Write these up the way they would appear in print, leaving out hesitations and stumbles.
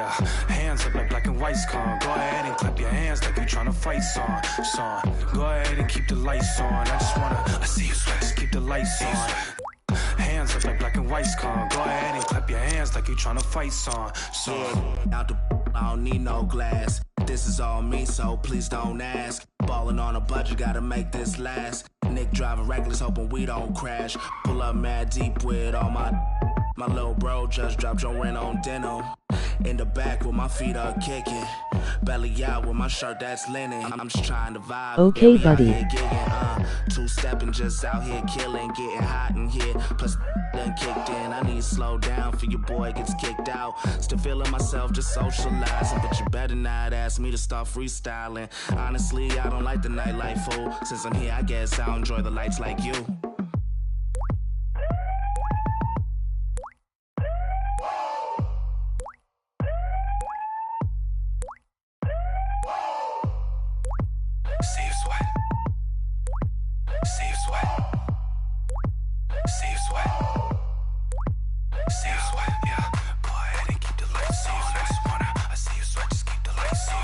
Yeah, hands up like black and white's con. Go ahead and clap your hands like you tryna fight, son. Go ahead and keep the lights on. I see you sweat, just keep the lights on. Hands up like black and white's con. Go ahead and clap your hands like you tryna fight, son. Out the I don't need no glass. This is all me, so please don't ask. Ballin' on a budget, gotta make this last. Nick driving reckless, hoping we don't crash. Pull up mad deep with all my little bro just dropped your rent on denim. In the back with my feet up kicking. Belly out with my shirt that's linen. I'm just trying to vibe. Okay, buddy. Two-stepping, just out here killing. Getting hot in here, plus done kicked in. I need to slow down for your boy gets kicked out. Still feeling myself, just socializing. But you better not ask me to start freestyling. Honestly, I don't like the nightlife, fool. Since I'm here, I guess I'll enjoy the lights like you. See you sweat. See you sweat. See you sweat. See you sweat. Yeah. Go ahead and keep the lights on. I see you sweat. Just keep the lights on.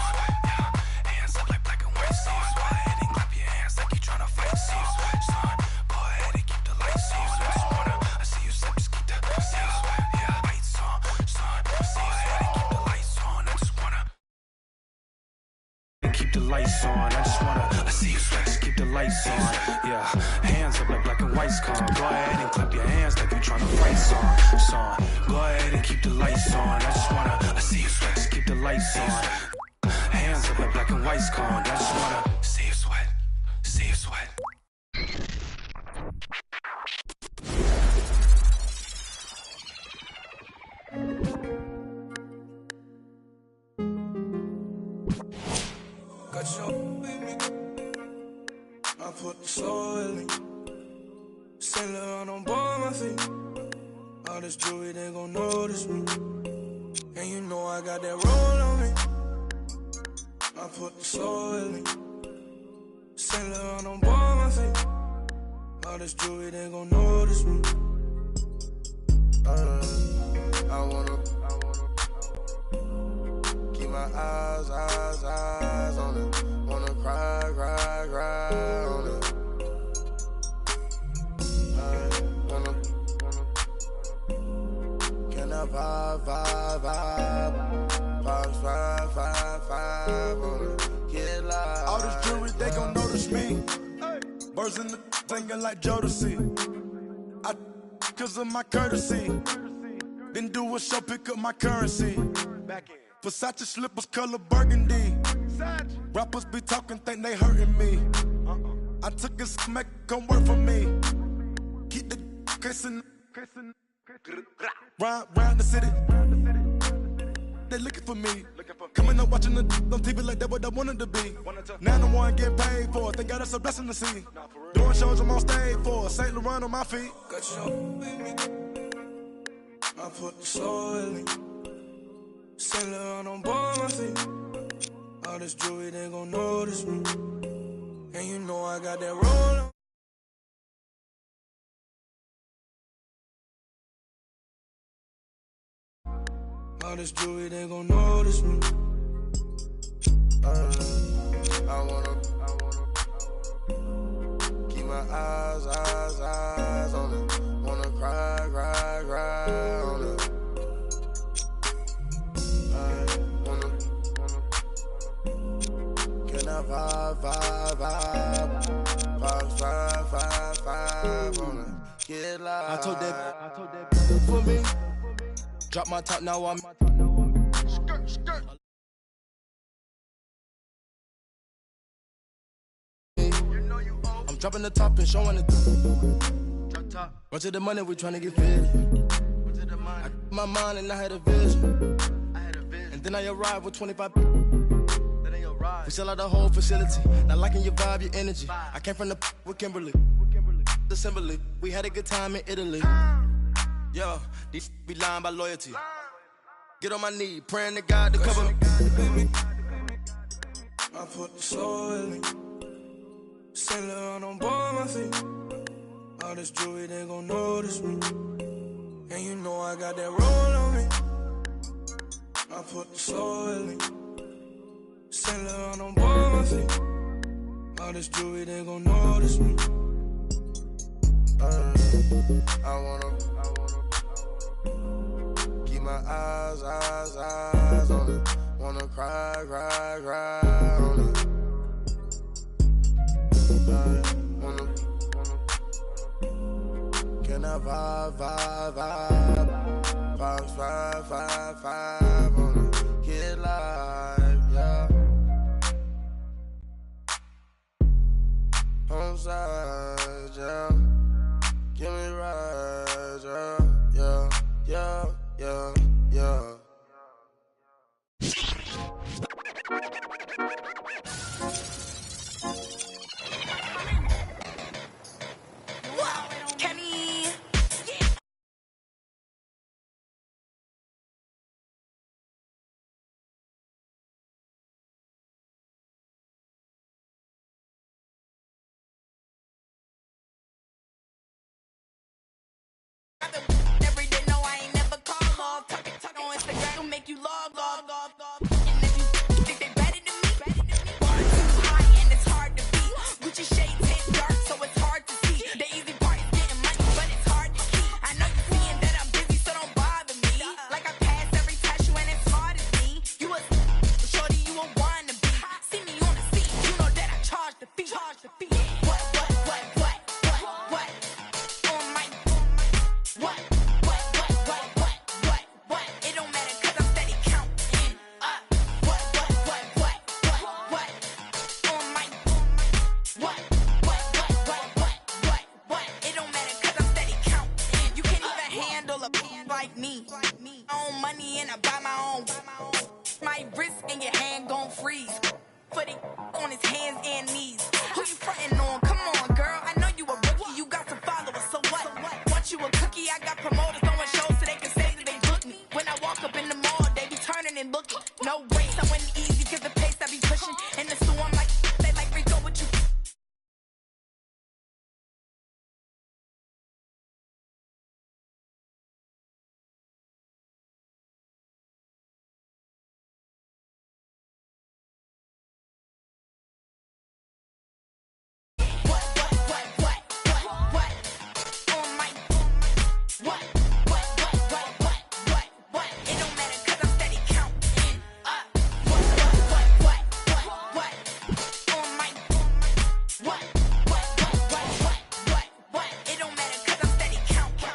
Yeah. Hands up like black and white. Go ahead and clap your hands like you tryna fight. Go ahead and keep the lights on. I see you sweat. Just keep the lights on. Go ahead and keep the lights on. Keep the lights on. I see you sweat, just keep the lights on. Yeah, hands up like black and white's con. Go ahead and clap your hands like you tryna fight, son. Go ahead and keep the lights on. I see you sweat, just keep the lights on. Hands up like black and white's con. I just wanna see you sweat, see you sweat. Got your baby. I put the soil in. Sailor on board my feet. All this jewelry, they gon' notice me. And you know I got that roll on me. I put the soil in. Sailor on board my feet. All this jewelry, they gon' notice me. I wanna keep my eyes on it. Wanna cry on it. Can I vibe on it? Get live. All this jewelry, they gon' notice me. Birds in the singing like Jodeci. I cause of my courtesy. Then do a show, pick up my currency. Versace slippers, color burgundy. Rappers be talking, think they hurting me. I took his smack, come work for me. Keep the kissing. Round the city. They looking for me. Coming up watching the on TV like that what I wanted to be. Now I'm the one getting paid for it. They got us a blessing to see. Doing shows I'm on stage for. St. Laurent on my feet. Got your baby. I put the soil in. Sailor on board my feet. All this jewelry, they gon' notice me. And you know I got that roll on. All this jewelry, they gon' notice me. I wanna keep my eyes on it. Wanna cry on it. Can I vibe on it? Get live. I told that for me. Drop my top, now I'm skirt. I'm dropping the top and showing it. Drop top. Run to the money, we tryna get fit. I my mind and I had a vision. And then I arrived with 25. We sell out the whole facility. Not liking your vibe, your energy. I came from the with Kimberly. Assembly. We had a good time in Italy. Yo, these be lying by loyalty. Get on my knee, praying to God to cover me. I put the soil in. Sailor on board my feet. All this jewelry, they gon' notice me. And you know I got that roll on me. I put the soil in. Saint Laurent on board my feet. All this jewelry, they gon' notice me. I wanna keep my eyes on it. Wanna cry on it. Can I vibe on it? Get live, yeah. Home side, yeah. Give me right, yeah. Every day, no, I ain't never call off. Talk on Instagram, will make you log off. And if you think they better than me, bar too high and it's hard to beat. Gucci shades hit dark, so it's hard to see. The easy part is getting money, but it's hard to keep. I know you seeing that I'm busy, so don't bother me. Like I passed every test, you ain't as smart as me. You a shorty, you a wannabe. See me on the scene, you know that I charge the fee. What? On my what? It don't matter 'cause I'm steady counting up. What? On my what? It don't matter 'cause I'm steady counting. You can't even handle a like me. I own money and I buy my own. My wrist and your hand gon' freeze. Put it on his hands and knees. Who you frontin' on? Come on, girl. I know you a rookie. You got some followers, so what? Want you a cookie? I got promoters throwing shows so they can say that they book me. When I walk up in the mall, they be turning and looking. No race, I went easy 'cause the pace I be pushing. In the store, I'm like, they like Rico, what you? What? On my what? It don't matter 'cause I'm steady counting up. What? On my what? It don't matter 'cause I'm steady counting.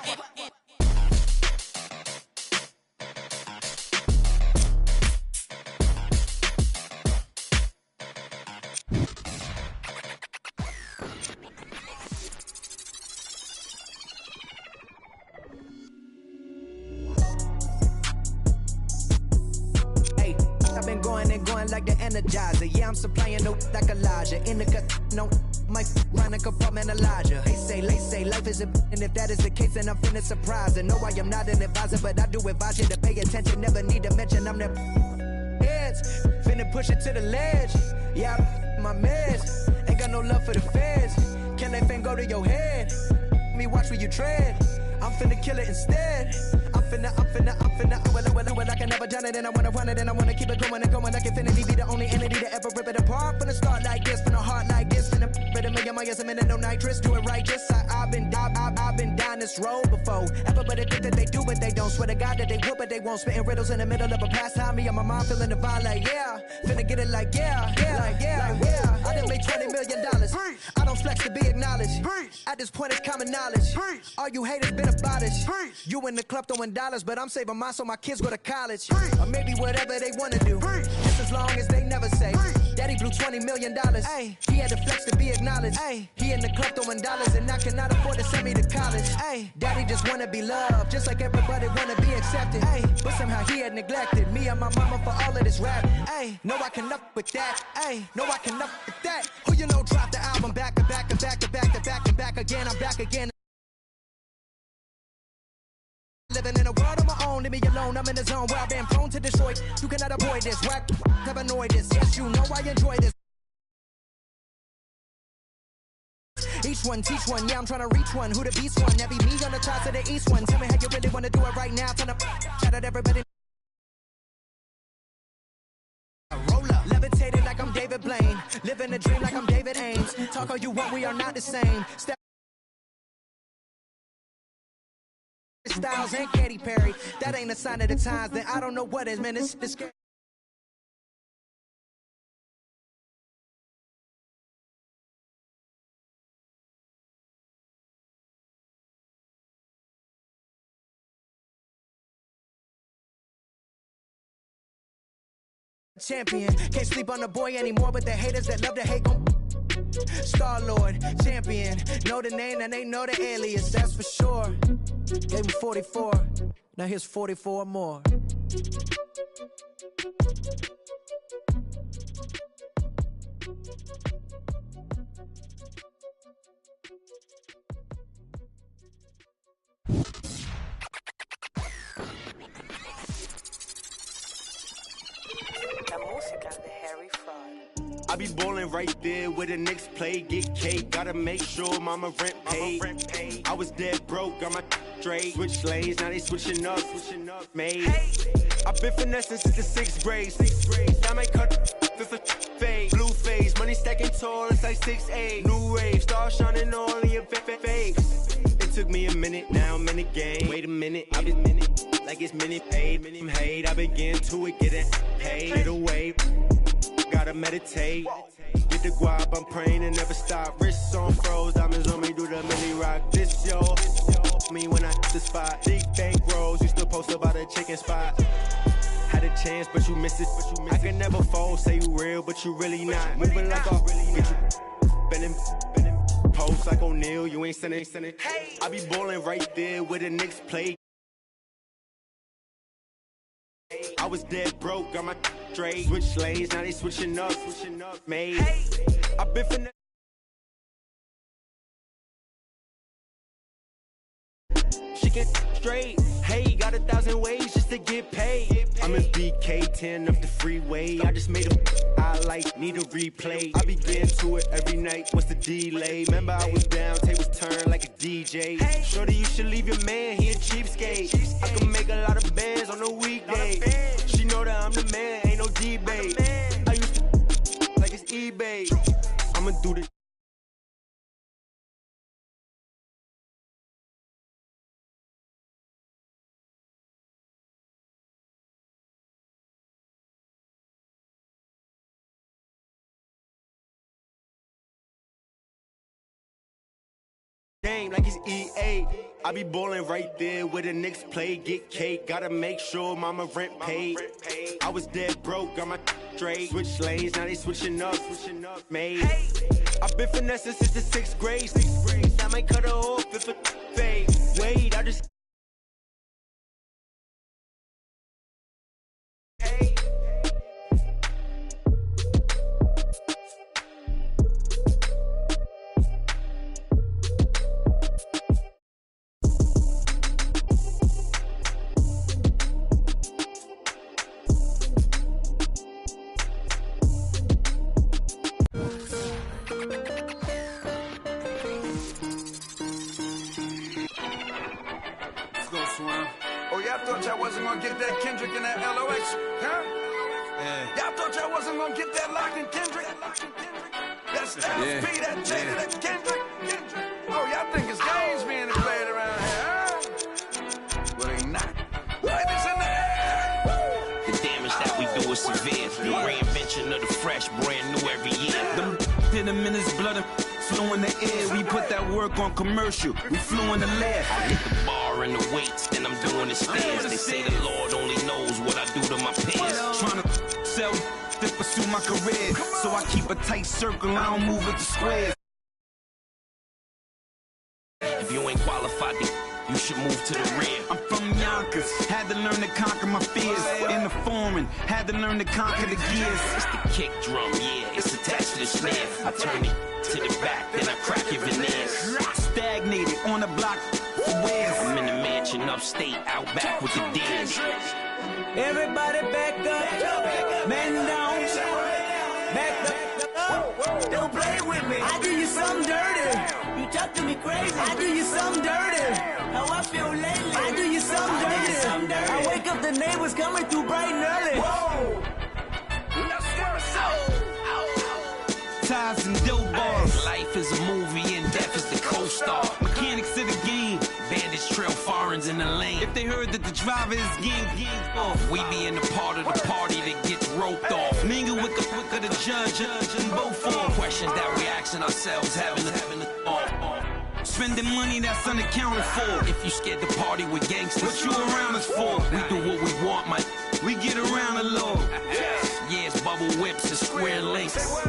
Hey, I've been going like the Energizer. Yeah, I'm supplying no like Elijah. In the cut, no, my run a compartment Elijah. They say life is a and if that is the case, then I'm finna surprise. And no, I am not an advisor, but I do advise you to pay attention. Never need to mention I'm the heads. Finna push it to the ledge. Yeah, my meds. Ain't got no love for the feds. Can that thing go to your head? Me watch where you tread. I'm finna kill it instead. I'm finna, well, I can never done it, and I wanna run it, and I wanna keep it going and going like infinity. Be the only entity to ever rip it apart. From the start like this, from the heart like this, finna rip it a million miles a minute, no nitrous, do it righteous. I've been down this road before. Everybody think that they do, but they don't. Swear to God that they would, but they won't. Spitting riddles in the middle of a pastime. Me and my mom feeling the vibe like yeah, finna get it like yeah. I done made $20 million. I don't flex to be acknowledged. At this point, it's common knowledge. All you haters been abolished. You in the club throwing dollars, but I'm saving mine so my kids go to college. Or maybe whatever they wanna do. Just as long as they never say, Daddy blew $20 million. Ay, he had to flex to be acknowledged. Ay, he in the club throwing dollars and I cannot afford to send me to college. Ay, Daddy just wanna be loved, just like everybody wanna be accepted. Ay, but somehow he had neglected me and my mama for all of this rap. Ay, no, I can up with that. Ay, no, I can up with that. Who you know dropped the album back to back to back to back to back to back again? I'm back again. Living in a world of my own, leave me alone. I'm in the zone where I've been prone to destroy. You cannot avoid this. Whack, have annoyed this. Yes, you know I enjoy this. Each one teach one, yeah, I'm trying to reach one. Who the beast one? That be me on the top to the east one. Tell me how you really wanna do it right now. Turn up, shout out everybody. David Blaine. Living a dream like I'm David Ames. Talk all you want, we are not the same. Step Styles and Katy Perry. That ain't a sign of the times. Then I don't know what is, man. It's scary. Champion, can't sleep on the boy anymore, but the haters that love to hate gon' Star-Lord, champion, know the name and they know the alias, that's for sure. Gave me 44, now here's 44 more. I be ballin' right there where the Knicks play, get cake, gotta make sure mama rent paid. I was dead broke, got my straight, switch lanes, now they switching up, made. I've been finessing since the 6th grade, I might cut for fade, blue face, money stacking tall, it's like 6'8", new rave, star shining all in your face. It took me a minute, now I'm in the game, wait a minute, I've been like it's minute paid, hate, I begin to it, getting paid, get away. Gotta meditate, get the guap, I'm praying and never stop. Wrists on froze, diamonds on me, do the mini rock. This yo, me when I hit the spot. Big bank rolls, used to post about a chicken spot. Had a chance, but you missed it. I can never fold, say you real, but you really not. Moving like a get you bending, post like O'Neal, you ain't sending. I be ballin' right there where the Knicks play. I was dead broke, got my straight, switch lanes, now they switching up, made. I've been finna. She get straight, hey, got 1,000 ways just to get paid. I'm in BK10 up the freeway, I just made a highlight, need a replay. I be getting to it every night, what's the delay? Remember I was down, tables turned like a DJ. Shorty, you should leave your man, he a cheapskate. I can make a lot of bands on a weekday. She know that I'm the man, ain't no debate. I used to like it's eBay. I'ma do this. Game like it's EA. I be ballin' right there where the Knicks play, get cake, gotta make sure mama rent paid. I was dead broke, got my straight, switch lanes, now they switching up, made. I've been finessing since the 6th grade, I might cut her off if it fade. Wait, I just get that Kendrick and that LOX, huh? Yeah. Y'all thought y'all wasn't gonna get that Lock and Kendrick? That's LP, that Jada, that Kendrick. Oh, y'all think it's games being played around here, huh? Well, they not. Ladies in the air. The damage that we do is severe. The reinvention of the fresh, brand new every year. Them hit him in his blood and flew in the air. We put that work on commercial. We flew in the lab. I hit the bar and the weights, then I'm doing the stairs. They say the Lord only knows what I do to my peers. Trying to sell to pursue my career. So I keep a tight circle, I don't move with the squares. If you ain't qualified, you should move to the rear. I'm from Yonkers, had to learn to conquer my fears. In the foreign, had to learn to conquer the gears. It's the kick drum, yeah, it's attached to the snare. I turn it to the back, then I crack your veneers. Stagnated on the block for years. I'm in the mansion upstate, out back with the deers. Everybody back up, man down, back up. Don't play with me. I do you something dirty. You talk to me crazy. I do you something dirty. How I feel lately. I do you something dirty. I wake up, the neighbors coming through bright and early. Whoa. Let's go. life is a movie and death is the co-star. Mechanics of the game. Bandits trail foreigns in the lane. If they heard that the driver is gang off, We be in the part of the party that gets roped off. mingle with the judge and both for Questions that we asking ourselves, having the thought. spending money that's unaccounted for. If you scared to party with gangsters, What you around us for? we do what we want, my. We get around a little. Yeah, it's bubble whips and square links.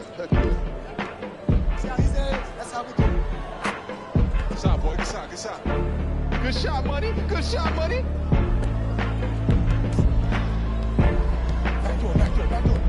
See how he said? That's how we do it. Good shot, boy. Good shot. Good shot. Good shot, money. Good shot, money. Back door, back door, back door.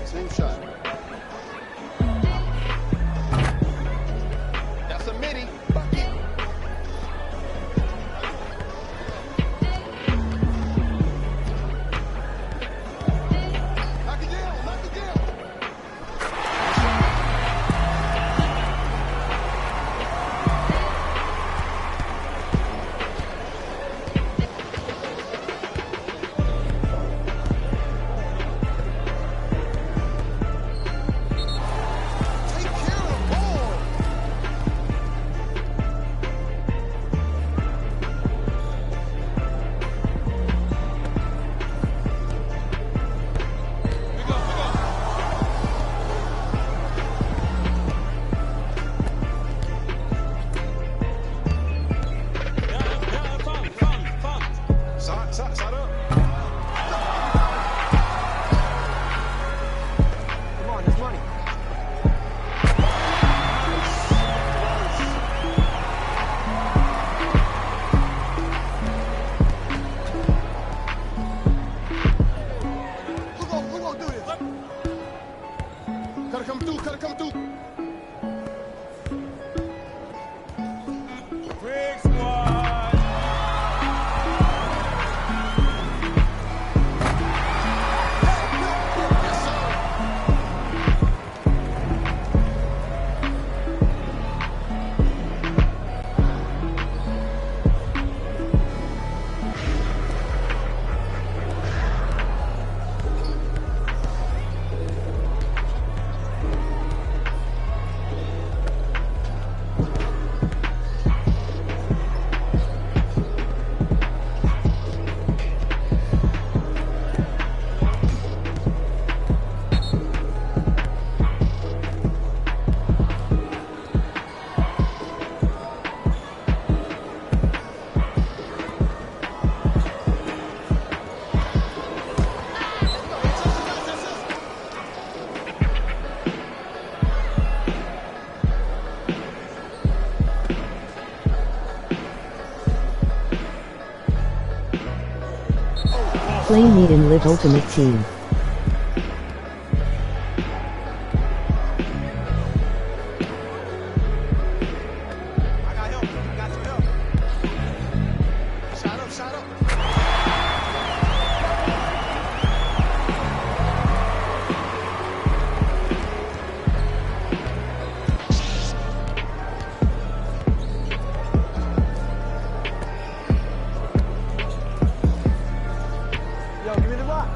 Same shot. That's a midi. Bucket. Knock it down. Knock it down. Gotta come through. Big squad. Play me in Live Ultimate Team. Yo, give me the rock.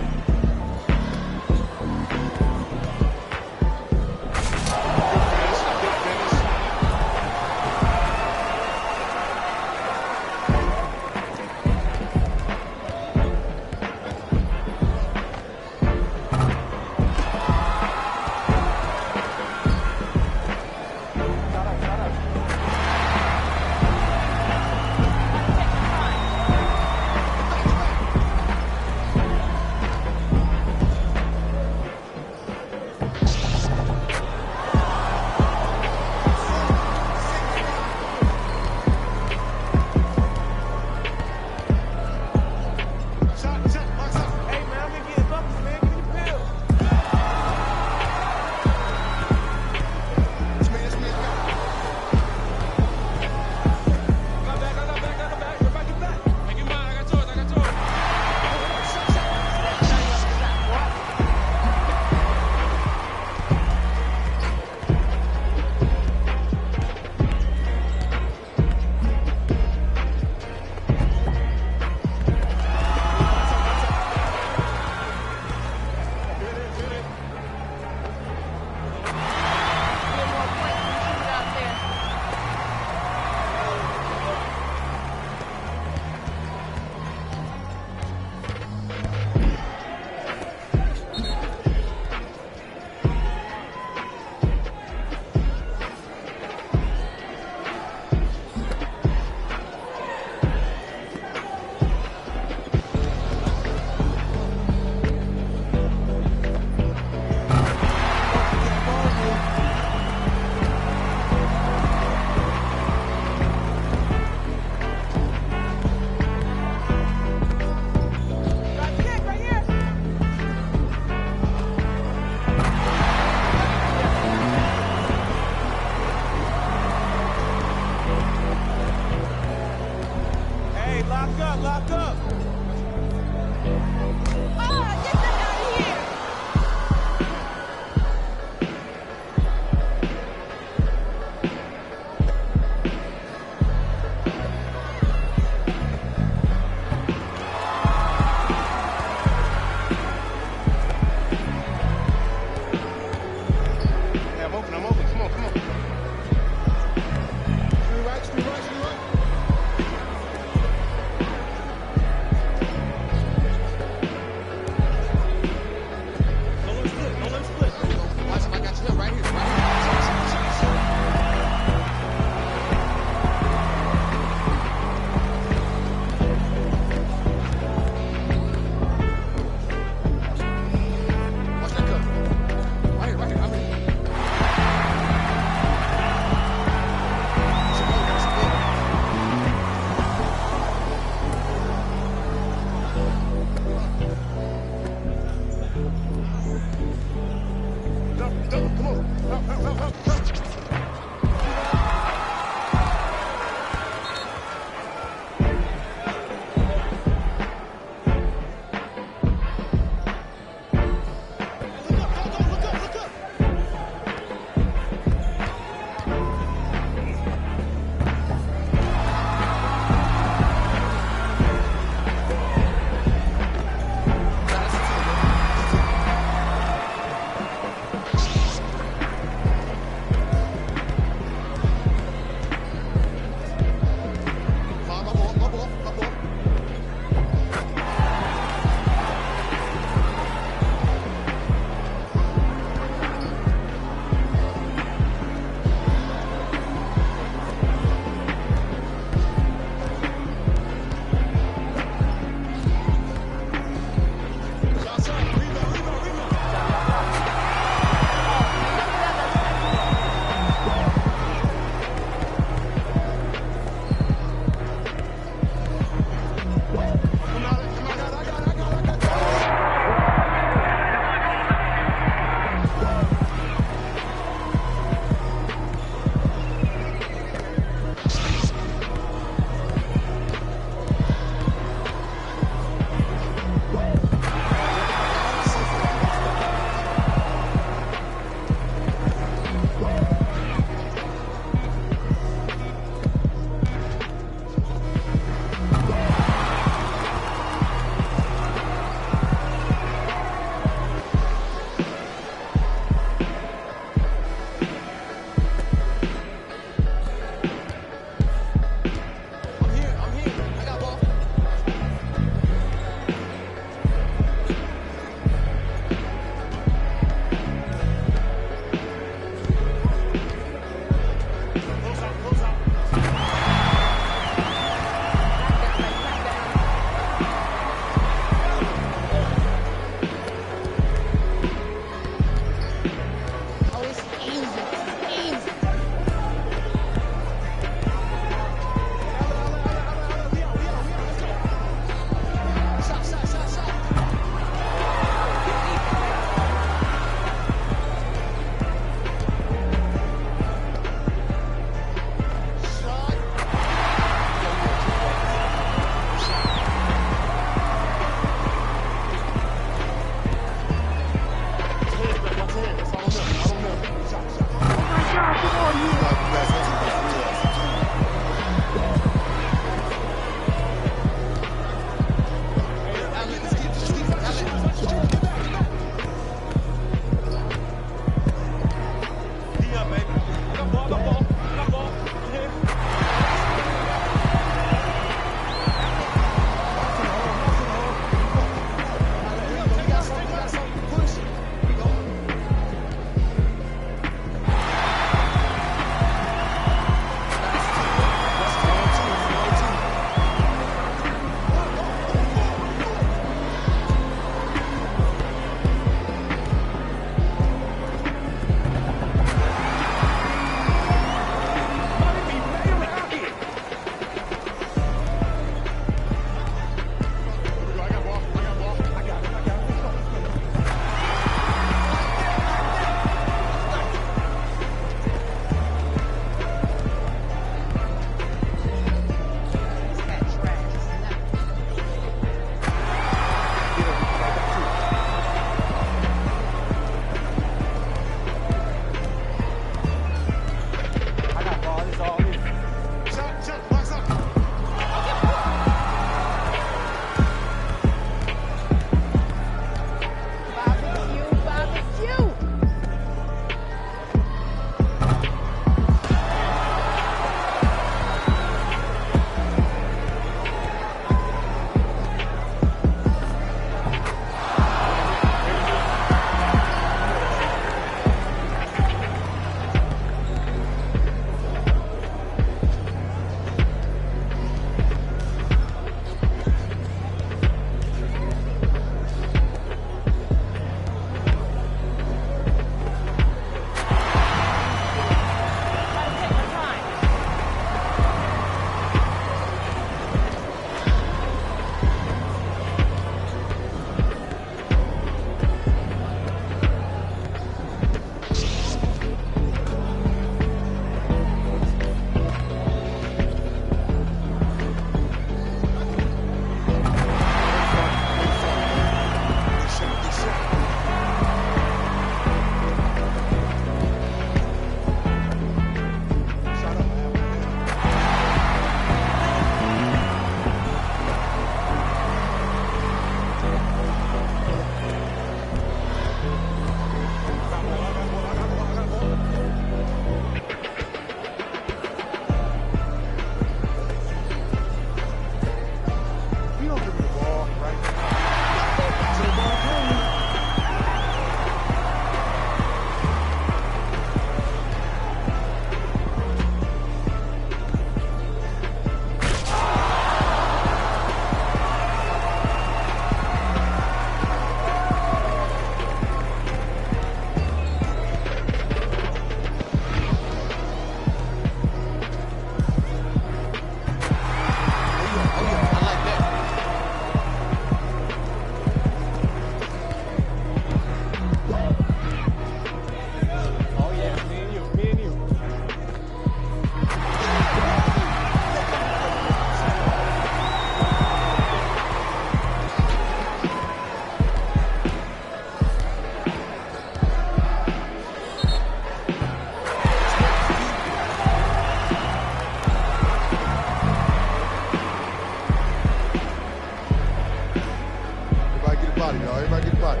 body, y'all. Everybody get the body.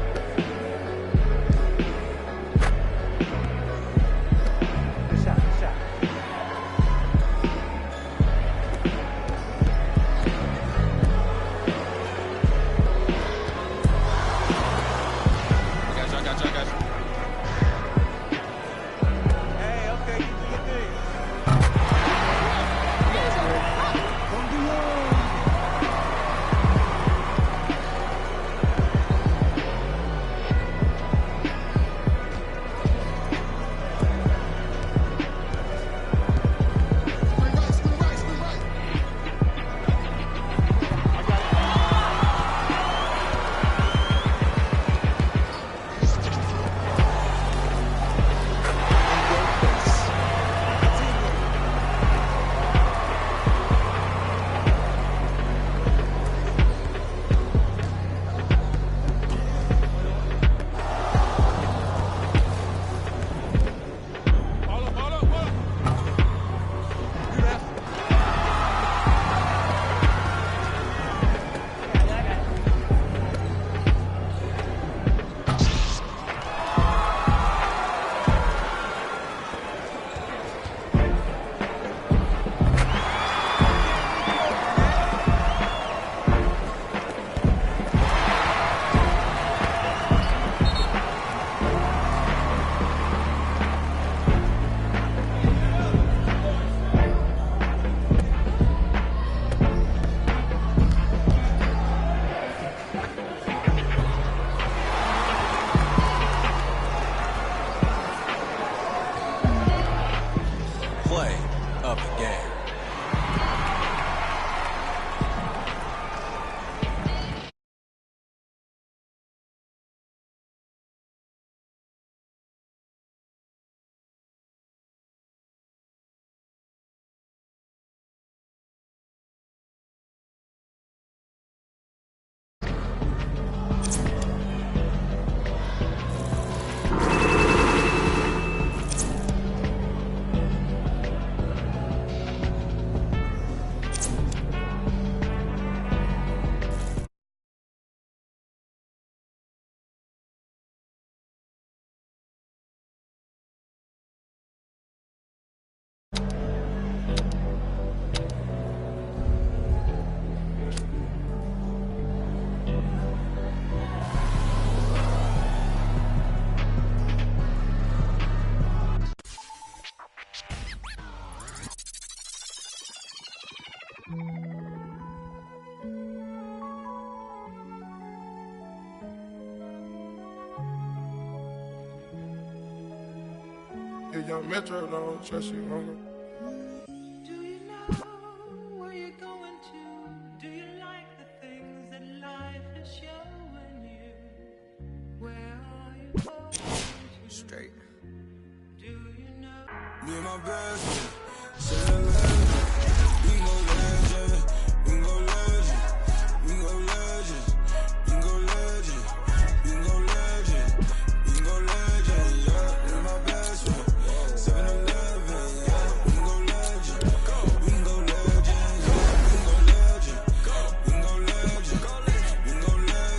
Good shot, good shot. I got you. Hey, okay, you do your thing. Don't do yours. Play of the game. Your young Metro don't trust you, homie. Do you know where you're going to? Do you like the things that life is showing you? Where are you going to? Straight. Do you know? Me and my best friend, say legend. We go legend. We go legend. We go legend. We go legend. We go legend. We go legend. Yeah, me and my best friend. 7-Eleven, yeah, we go legend. We go legend. Yeah, we go legend. We go legend. We go legend.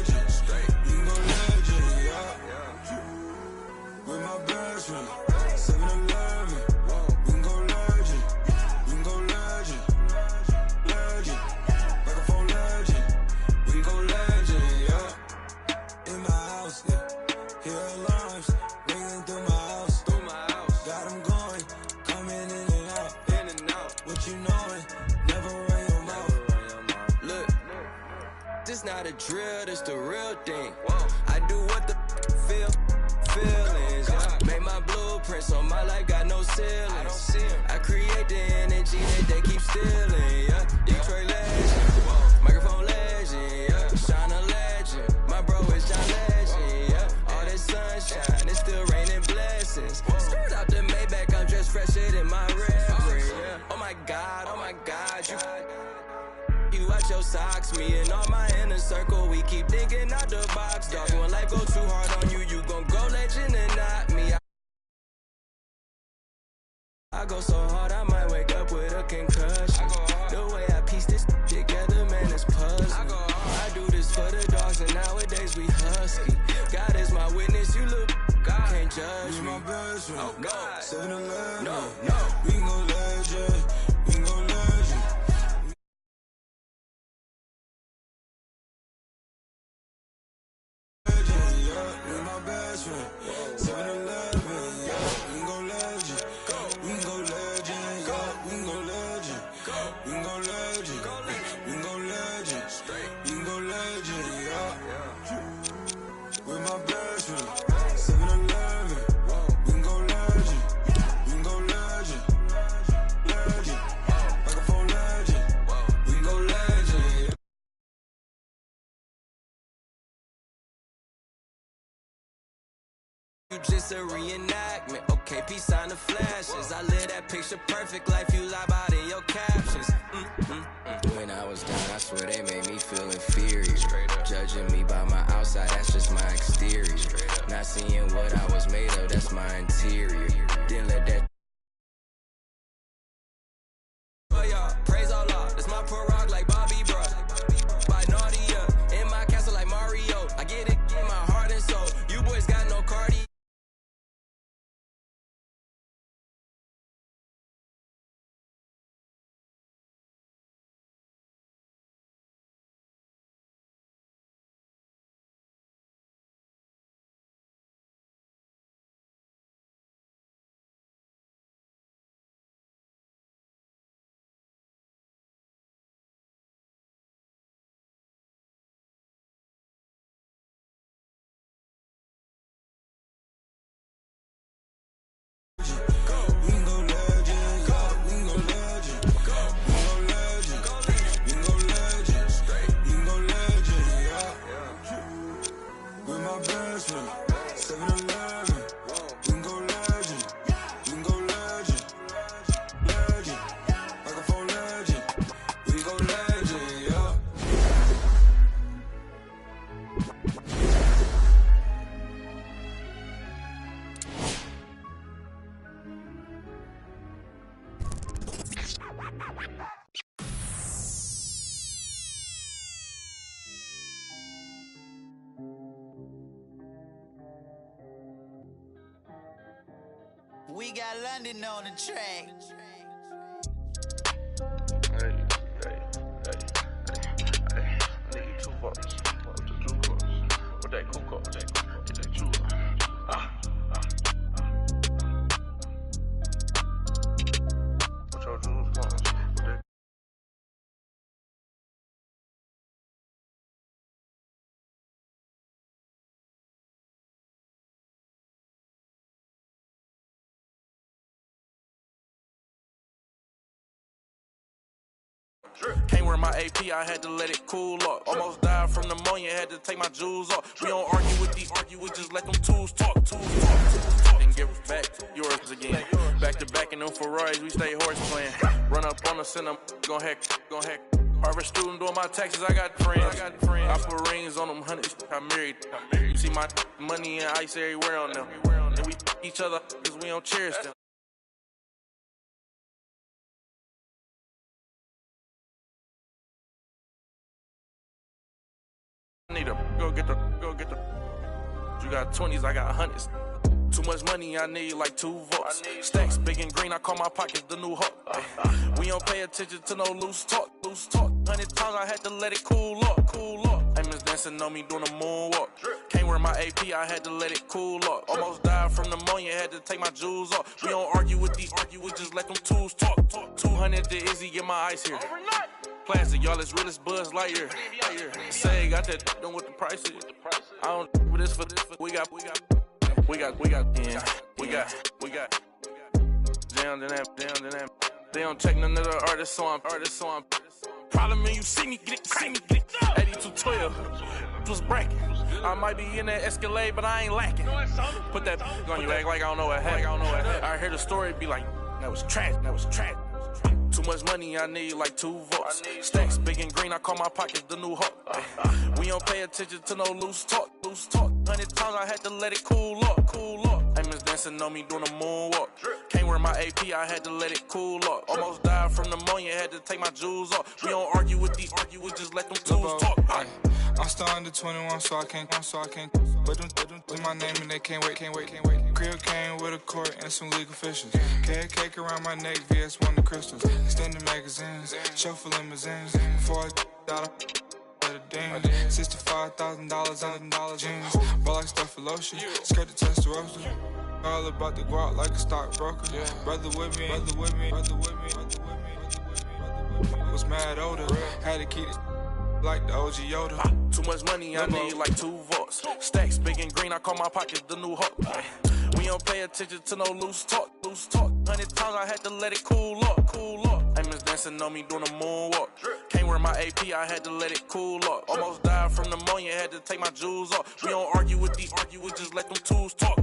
We go legend. Yeah. With my best friend. 7-Eleven. We can go legend. We can go legend. Legend. Microphone legend. We can go legend, yeah. In my house, yeah. Hear alarms ringing through my house. Got them going, coming in and out. What you knowin', never run your mouth. Look, this not a drill, this the real thing. I do what the feelings. Make my blueprints on my life, got no ceilings. I create the energy that they keep stealing. Yeah, Detroit legend, microphone legend. Yeah, shine a legend. My bro is John Legend. Yeah, all this sunshine, it's still raining blessings. Skirt out the Maybach, I'm dressed fresher than my reverend. Yeah. Oh my God, you watch your socks, me and all my inner circle, we keep thinking out the box. Dog, when life go too hard on you, you gon' go legend and not me. I go so hard, I might wake up with a concussion. The way I piece this together, man, it's puzzling. I do this for the dogs, and nowadays we friend. Oh God. 7-Eleven. No. We can go legend. We can go legend. Legend, yeah. With my best friend. 7-Eleven, yeah. We can go legend. We can go legend, yeah. We can go legend. We can go legend. We can go legend. We can go legend, yeah. With my best friend. 7-Eleven. We can go legend. We can go legend. Legend. Microphone legend. We can go legend. You just a reenactment. Okay, peace on the flashes. I live that picture perfect life you lie about in your captions. When I was down, I swear they made me feel inferior. Judging me by my outside, that's just my exterior. Not seeing what I was made of, that's my interior. Didn't let that. Oh yeah, praise Allah, that's my prorogue like Bobby Bro. By Nadia, in my castle like Mario. I get it in my heart and soul. You boys got no cardio. We can go legend, yeah. We can go legend. We can go legend. We can go legend. We can go legend, yeah. With my best friend. 7-Eleven. We can go legend. We can go legend. Legend. Microphone legend. We can go legend, yeah. We got London on the track. Hey. I need you 2 votes. With the Juicos. With that Cuco. With that Juice. With your Juice ones. With that. Can't wear my AP, I had to let it cool off. Almost died from pneumonia, had to take my jewels off. We don't argue with these, we just let them tools talk. Then give it back, yours again. Back to back in them Ferraris, we stay horse playing. Run up on us, send them, gon' hack. Harvard student doing my taxes, I got friends. I put rings on them, hundreds, I married. You see my money and ice everywhere on them. And we each other, cause we don't cherish them. I need to go get the. You got 20s, I got hundreds. Too much money, I need like 2 votes. Stacks big and green, I call my pockets the new hook. We don't pay attention to no loose talk. 100 times I had to let it cool up. Amos dancing on me doing a moonwalk. Can't wear my AP, I had to let it cool up. Almost died from pneumonia, had to take my jewels off. We don't argue with these, we just let them tools talk. 200 to Izzy, get my ice here. Plastic, y'all as real as Buzz Lightyear. Say, got that done with the prices. I don't with this for this. We got 10. We got. Down to that. They don't check none of the artists, so I'm. Problem is, you see me get it. 8212 was bracket. I might be in that Escalade, but I ain't lacking. Put that on you, act like I don't know what happened. I hear the story, be like, that was trash. Too much money, I need like 2 votes. Stacks big and green, I call my pockets the new hook. We don't pay attention to no loose talk. 100 times I had to let it cool up. Amos dancing on me doing a moonwalk. Can't wear my AP, I had to let it cool up. Almost died from pneumonia, had to take my jewels off. We don't argue with these, we just let them tools talk. I'm still under 21, so I can't. but them with my name and they can't wait. Crib came with a court and some legal officials. Cake around my neck, VS1 the crystals. Extended magazines, chauffeur limousines. Before I got $65,000 on jeans. Ball like stuff for lotion. Skirt the Testarossa. All about the guap like a stockbroker. Brother with me. Was mad older. Had to keep it like the OG Yoda. Too much money, I need like 2 volts. Stacks big and green, I call my pocket the new hawk. We don't pay attention to no loose talk. 100 times I had to let it cool up. Amos dancing on me doing a moonwalk. Can't wear my AP, I had to let it cool up. Almost died from pneumonia, had to take my jewels off. We don't argue with these, we just let them tools talk.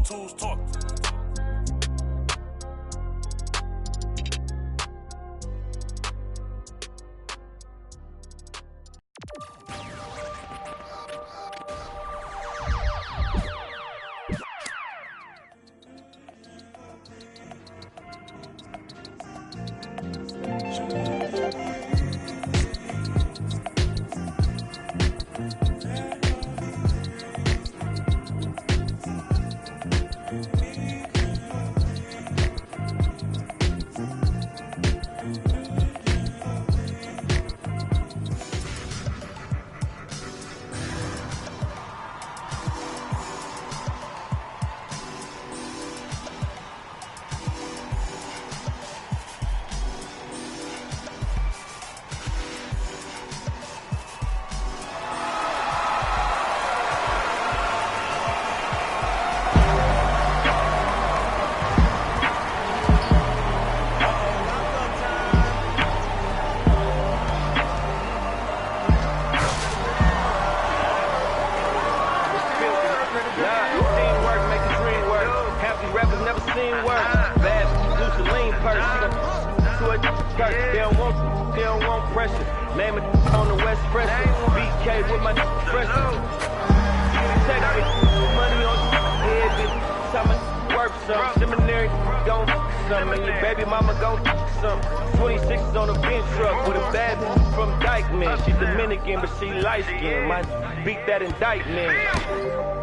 Indictment.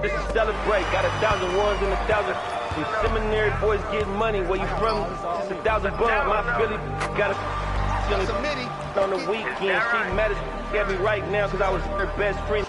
This is celebrate. Got 1,000 ones and 1,000. Some seminary boys get money. Where you from? Just 1,000 bucks. My Philly got a on the weekend. She mad as at me right now because I was her best friend.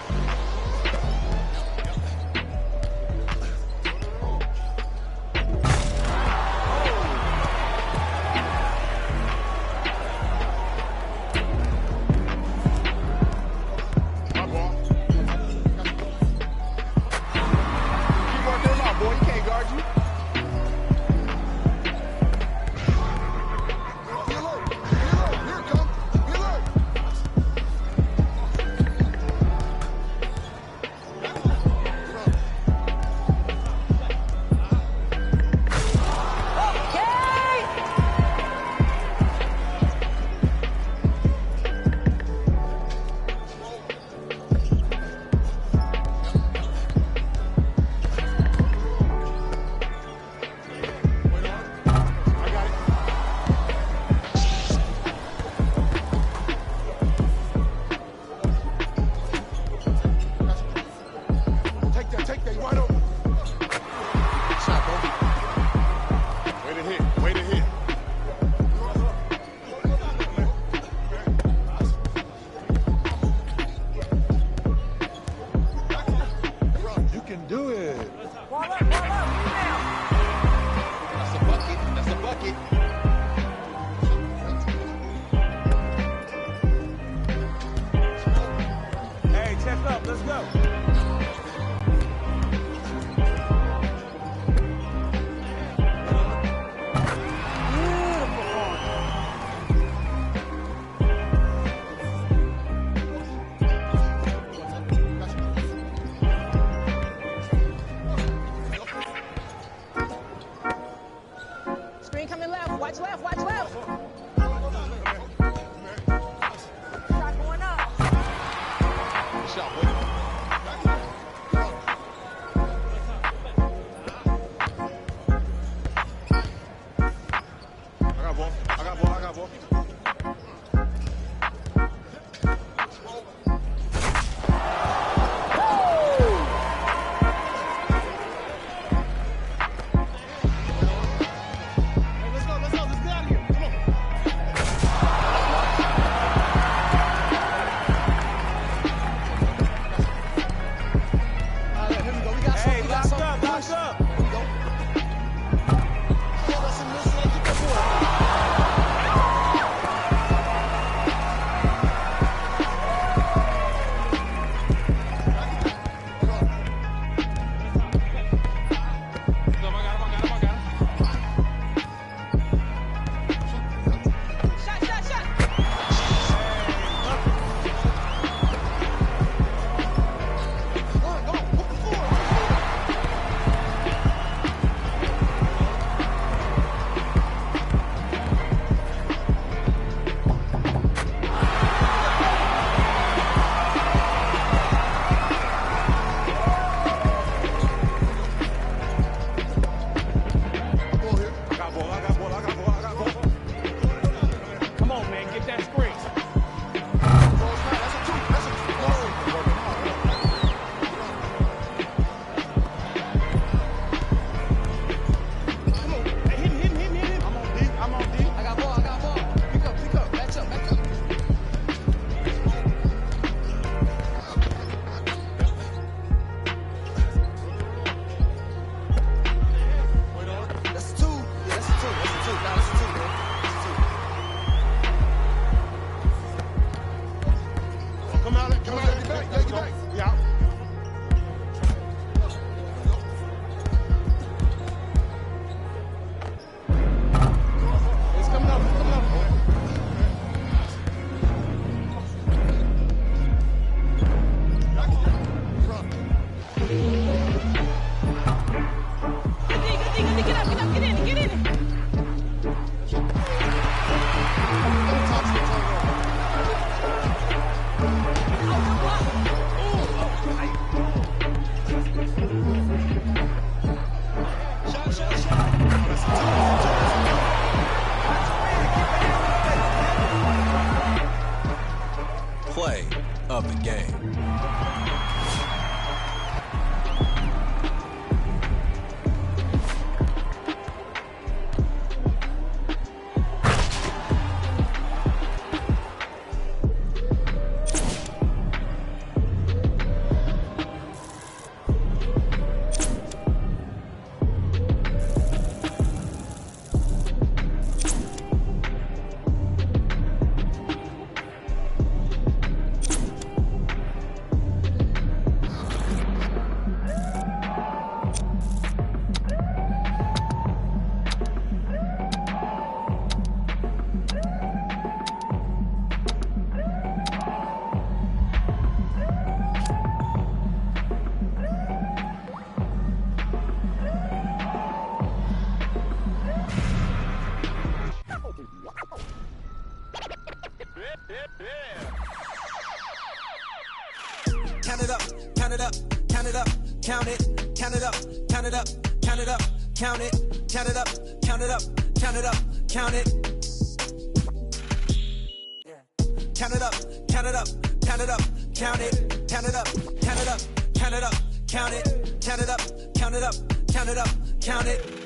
it up, count it up, count it up, count it up, count it, count it up, count it up, count it up, count it. Count it up, count it up, count it up, count it, count it up, count it up, count it up, count it, count it up, count it up, count it up, count it.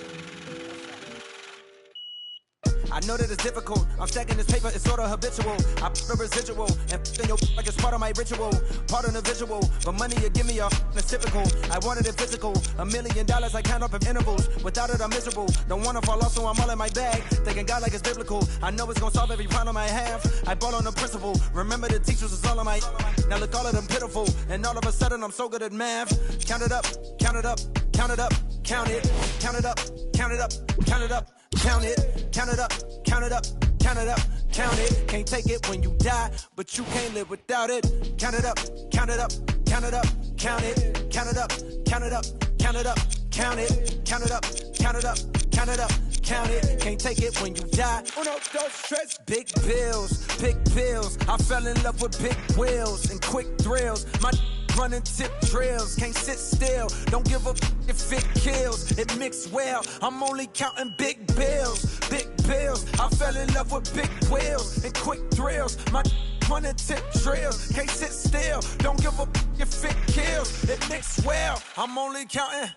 I know that it's difficult. I'm stacking this paper, it's sort of habitual. I put a residual and in your like it's part of my ritual, part of the visual. But money you give me it's typical. I wanted it physical. $1 million I count up in intervals. Without it I'm miserable. Don't wanna fall off, so I'm all in my bag. Thinking God like it's biblical. I know it's gonna solve every problem I have. I bought on the principle. Remember the teachers is all of my. Now look all of them pitiful. And all of a sudden I'm so good at math. Count it up, count it up, count it up, count it, count it up, count it up, count it up. Count it, count it up, count it up, count it up, count it. Can't take it when you die, but you can't live without it. Count it up, count it up, count it up, count it, count it up, count it up, count it up, count it, count it up, count it up, count it up, count it. Can't take it when you die. Oh no, don't stress. Big bills, big pills. I fell in love with big wheels and quick thrills. My running tip drills, can't sit still. Don't give a if it kills. It mixed well. I'm only counting big bills, big bills. I fell in love with big wheels and quick thrills. My running tip drills, can't sit still. Don't give a if it kills. It mixed well. I'm only counting.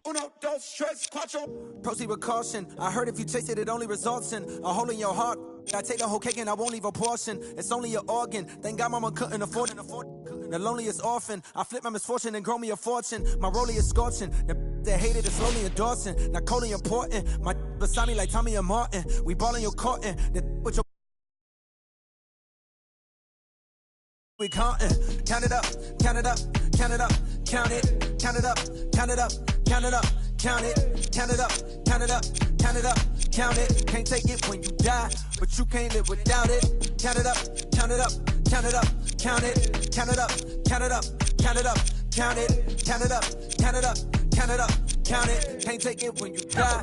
Uno, dos, tres, cuatro. Proceed with caution. I heard if you taste it, it only results in a hole in your heart. I take the whole cake and I won't leave a portion. It's only an organ. Thank God mama couldn't afford it. The loneliest orphan. I flip my misfortune and grow me a fortune. My rollie is scorching. The that hated is slowly endorsing. Not coldly important. My beside me like Tommy and Martin. We ballin' your courtin'. The with your we counting. Count it up, count it up, count it up, count it, count it up, count it up, count it up, count it, count it up, count it up, count it up, count it. Can't take it when you die, but you can't live without it. Count it up, count it up, count it up, count it, count it up, count it up, count it up, count it, count it up, count it up, count it up, count it. Can't take it when you die.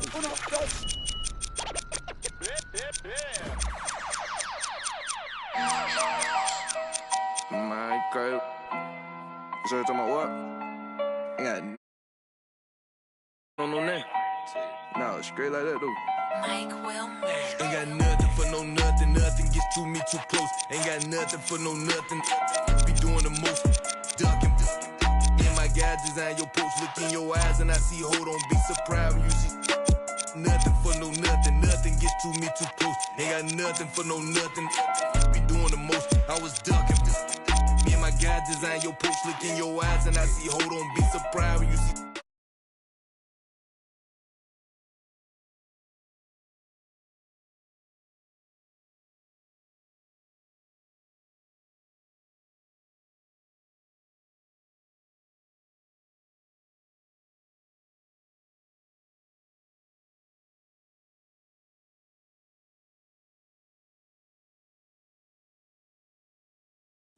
My girl. So you talking about what? Ain't got no name. No, straight like that, though. Mike Wilmer. Ain't got nothing for no nothing. Nothing gets to me too close. Ain't got nothing for no nothing. Be doing the most. Ducking. In my guide, design your post. Look in your eyes and I see, hold on, be surprised when you see. Nothing for no nothing. Nothing gets to me too close. Ain't got nothing for no nothing. Be doing the most. I was ducking. Me and my guide, design your post. Look in your eyes and I see, hold on, be surprised when you see.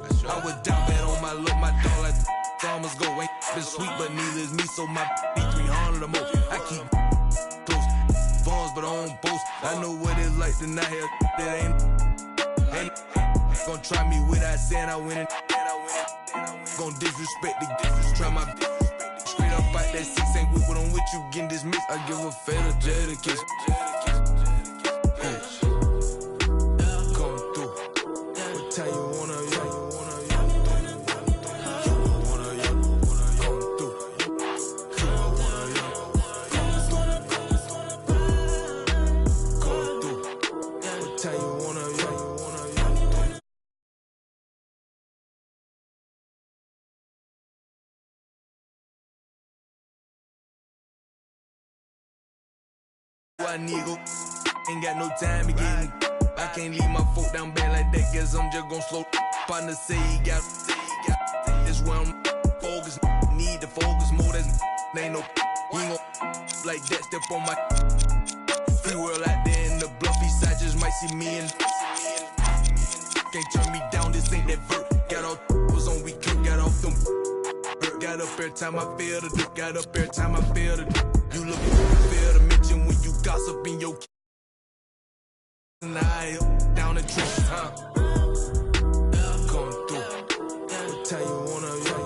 I was down bad on my luck, my dog like farmers go. Ain't been sweet, but neither is me, so my B300 or more. I keep close, phones, but I don't boast. I know what it's like to not have that ain't gonna try me without saying I win it. Gonna disrespect the try my straight up fight that 6 ain't with what I'm with you getting dismissed. I give a fatal Jada kiss. Come through. What time you wanna? I nigga ain't got no time to get. I can't leave my folk down bad like that, guess I'm just gon' slow. Partner say he got this where I'm focused. Need to focus more, that's ain't no he ain't gon' like that. Step on my free world out there in the bluffy side, just might see me and can't turn me down, this ain't that vert. Got all was on we could, got off them got up every time I fail to do, got up every time I fail to do. You look fail to mention when you got gossiping your and I down the trenches, huh? Going through. I'll tell you one of you.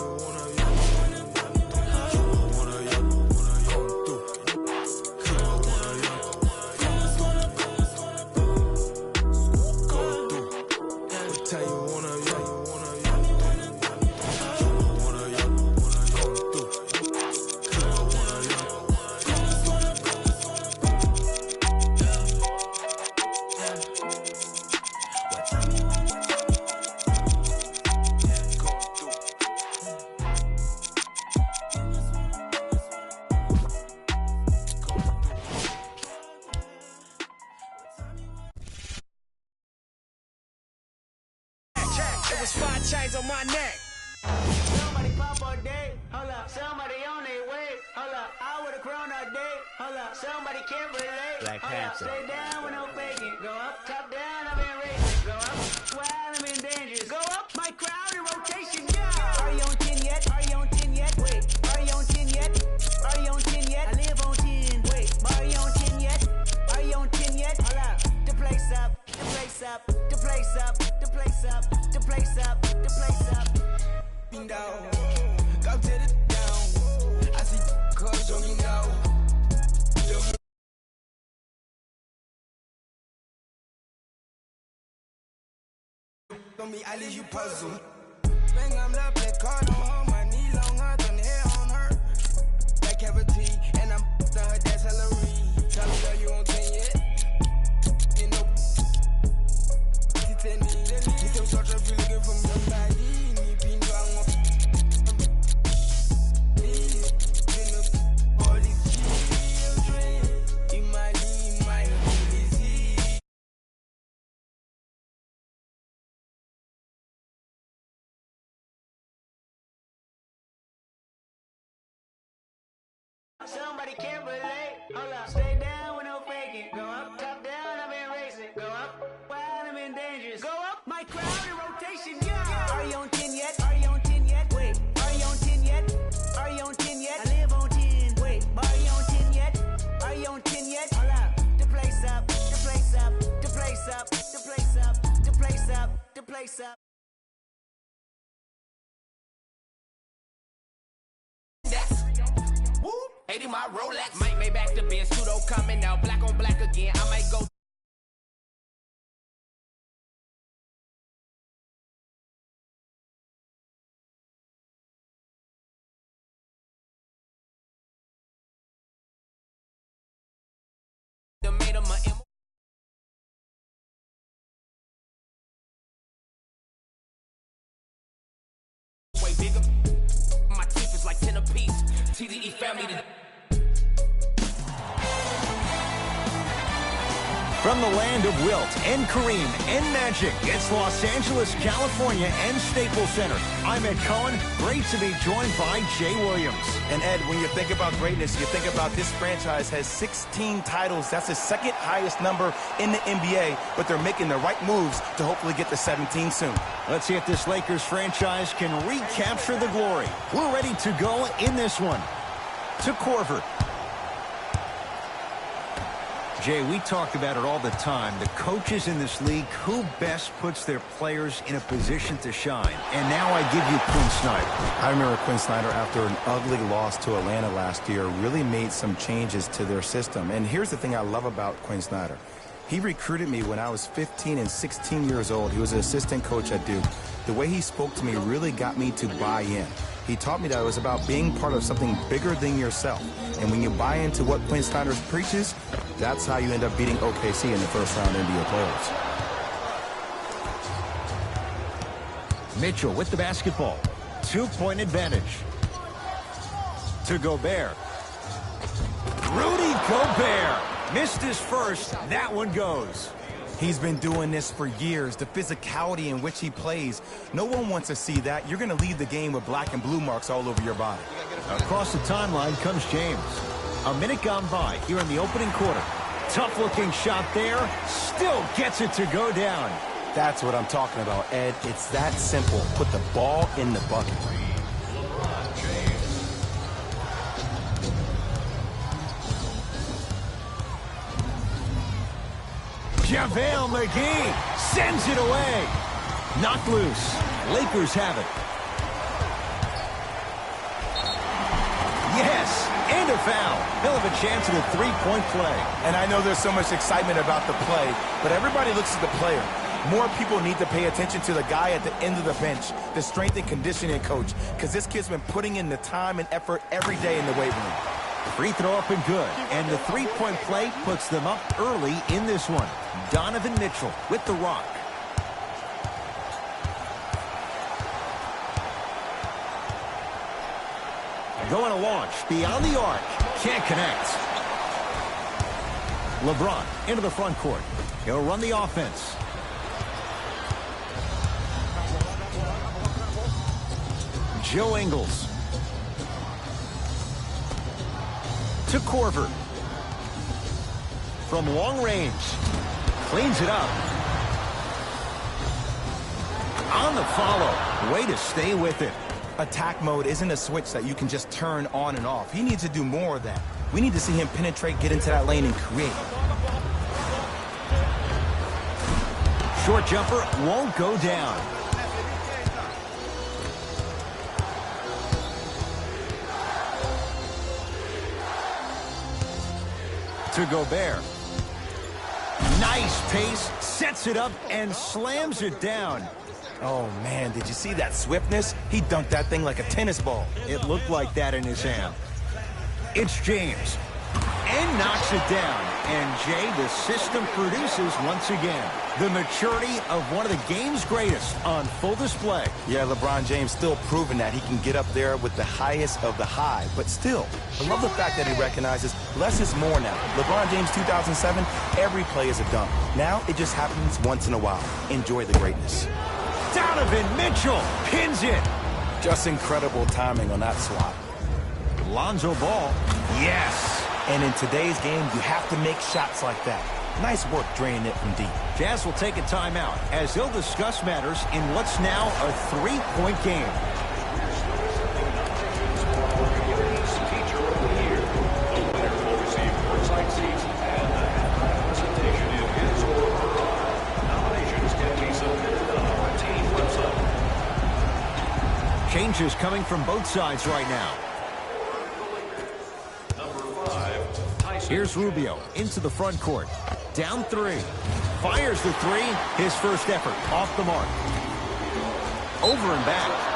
It was 5 chains on my neck. Somebody pop all day, hold up. Somebody on their way, hold up. I would've grown all day, hold up. Somebody can't relate, Black hold up. Panther. Stay down with no faking. Go up, top down, I'm in racing. Go up, wild, I'm in dangerous. Go up, my crowd in rotation, yeah. Are you on 10 yet? Are you on 10 yet? Wait, are you on 10 yet? Are you on 10 yet? I live on 10. Wait, are you on 10 yet? Are you on 10 yet? Hold up, the place up, the place up, the place up, the place up, the place up, the place up. Down, come to the down. I see cuz jogging down. On me, I leave you puzzled. Bang, I'm the black card on her, my knee longer than hair on her. Black cavity, and I'm to her, that's Hillary. Tell her that you on 10 yet. You know, you can start to be looking for somebody. Somebody can't relate. Hold up, stay down with no faking. Go up, top down, I've been racing. Go up, wild, I'm in dangerous. Go up, my crowd in rotation, yeah. Are you on 10 yet? Are you on 10 yet? Wait, are you on 10 yet? Are you on 10 yet? I live on 10. Wait, are you on 10 yet? Are you on 10 yet? Hold up, the place up, the place up, the place up, the place up, the place up, the place up. Woo! 80 my Rolex. Might make back the Benz. Pseudo coming out. Black on black again. I might go. The made of my way bigger. My teeth is like 10 apiece. TDE family to From the land of Wilt and Kareem and Magic, it's Los Angeles, California and Staples Center. I'm Ed Cohen. Great to be joined by Jay Williams. And Ed, when you think about greatness, you think about this franchise has 16 titles. That's the second highest number in the NBA, but they're making the right moves to hopefully get to 17 soon. Let's see if this Lakers franchise can recapture the glory. We're ready to go in this one. To Korver. Jay, we talk about it all the time. The coaches in this league, who best puts their players in a position to shine? And now I give you Quinn Snyder. I remember Quinn Snyder, after an ugly loss to Atlanta last year, really made some changes to their system. And here's the thing I love about Quinn Snyder. He recruited me when I was 15 and 16 years old. He was an assistant coach at Duke. The way he spoke to me really got me to buy in. He taught me that it was about being part of something bigger than yourself. And when you buy into what Quinn Snyder preaches, that's how you end up beating OKC in the first round NBA playoffs. Mitchell with the basketball. 2-point advantage. To Gobert. Rudy Gobert missed his first. That one goes. He's been doing this for years. The physicality in which he plays, no one wants to see that. You're going to leave the game with black and blue marks all over your body. Across the timeline comes James. A minute gone by here in the opening quarter. Tough-looking shot there. Still gets it to go down. That's what I'm talking about, Ed. It's that simple. Put the ball in the bucket. JaVale McGee sends it away. Knocked loose. Lakers have it. Yes, and a foul. He'll have a chance at a three-point play. And I know there's so much excitement about the play, but everybody looks at the player. More people need to pay attention to the guy at the end of the bench, the strength and conditioning coach, because this kid's been putting in the time and effort every day in the weight room. Free throw up and good, and the three-point play puts them up early in this one. Donovan Mitchell with the rock. Going to launch beyond the arc. Can't connect. LeBron into the front court. He'll run the offense. Joe Ingles. To Korver. From long range. Cleans it up. On the follow. Way to stay with it. Attack mode isn't a switch that you can just turn on and off. He needs to do more of that. We need to see him penetrate, get into that lane, and create. Short jumper won't go down. To Gobert. Nice pace, sets it up, and slams it down. Oh, man, did you see that swiftness? He dunked that thing like a tennis ball. It looked like that in his hand. It's James. And knocks it down. And, Jay, the system produces once again. The maturity of one of the game's greatest on full display. Yeah, LeBron James still proving that he can get up there with the highest of the high. But still, I love the fact that he recognizes less is more now. LeBron James 2007, every play is a dunk. Now it just happens once in a while. Enjoy the greatness. Donovan Mitchell pins it. Just incredible timing on that swat. Lonzo Ball. Yes. And in today's game, you have to make shots like that. Nice work draining it from deep. Jazz will take a timeout as they'll discuss matters in what's now a three-point game. Changes coming from both sides right now. Here's Rubio into the front court. Down three. Fires the three. His first effort off the mark. Over and back.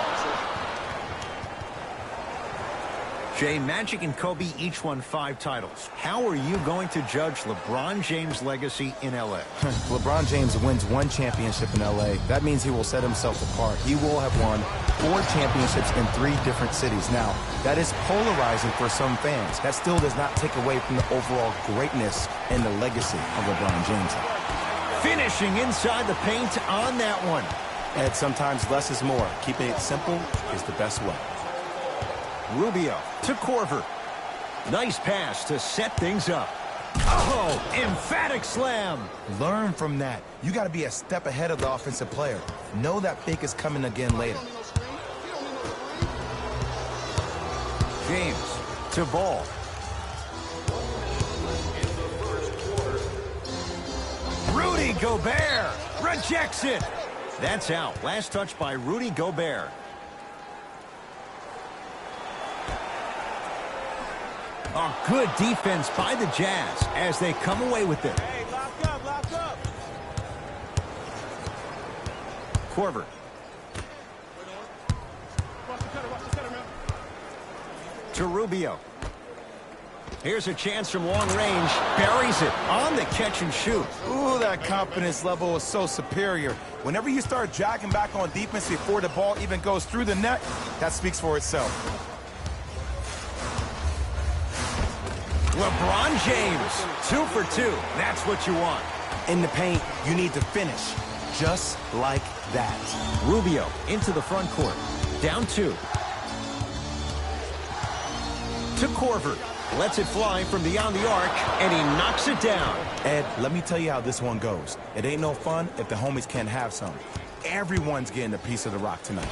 Jay, Magic and Kobe each won 5 titles. How are you going to judge LeBron James' legacy in L.A.? LeBron James wins 1 championship in L.A. That means he will set himself apart. He will have won 4 championships in 3 different cities. Now, that is polarizing for some fans. That still does not take away from the overall greatness and the legacy of LeBron James. Finishing inside the paint on that one. And sometimes less is more. Keeping it simple is the best way. Rubio to Korver. Nice pass to set things up. Oh, emphatic slam. Learn from that. You got to be a step ahead of the offensive player. Know that fake is coming again later. James to Ball. Rudy Gobert rejects it. That's out. Last touch by Rudy Gobert. A good defense by the Jazz as they come away with it. Hey, lock up, lock up. Korver. To Rubio. Here's a chance from long range. Buries it on the catch and shoot. Ooh, that confidence level is so superior. Whenever you start dragging back on defense before the ball even goes through the net, that speaks for itself. LeBron James, 2 for 2. That's what you want. In the paint, you need to finish just like that. Rubio into the front court. Down 2. To Korver. Lets it fly from beyond the arc, and he knocks it down. Ed, let me tell you how this one goes. It ain't no fun if the homies can't have some. Everyone's getting a piece of the rock tonight.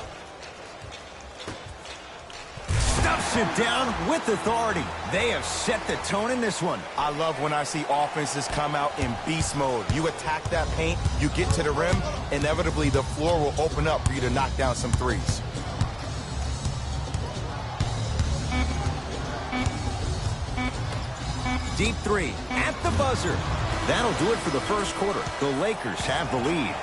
Stuffs knocks it down with authority. They have set the tone in this one. I love when I see offenses come out in beast mode. You attack that paint, you get to the rim, inevitably the floor will open up for you to knock down some threes. Deep three at the buzzer. That'll do it for the first quarter. The Lakers have the lead.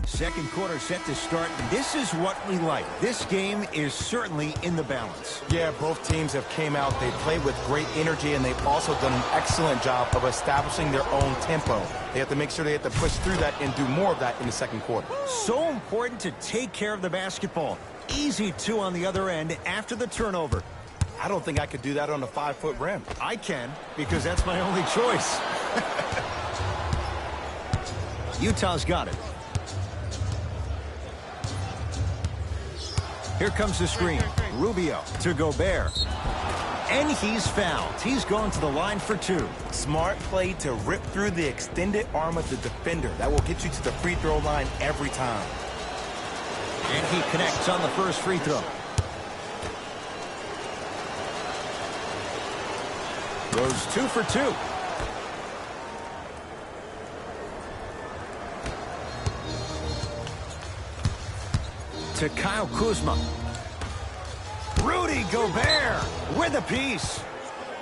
Second quarter set to start. This is what we like. This game is certainly in the balance. Yeah, both teams have came out. They played with great energy, and they've also done an excellent job of establishing their own tempo. They have to make sure they have to push through that and do more of that in the second quarter. So important to take care of the basketball. Easy, too, on the other end after the turnover. I don't think I could do that on a 5-foot rim. I can, because that's my only choice. Utah's got it. Here comes the screen. Rubio to Gobert. And he's fouled. He's going to the line for two. Smart play to rip through the extended arm of the defender. That will get you to the free throw line every time. And he connects on the first free throw. Goes 2 for 2. To Kyle Kuzma. Rudy Gobert with a piece.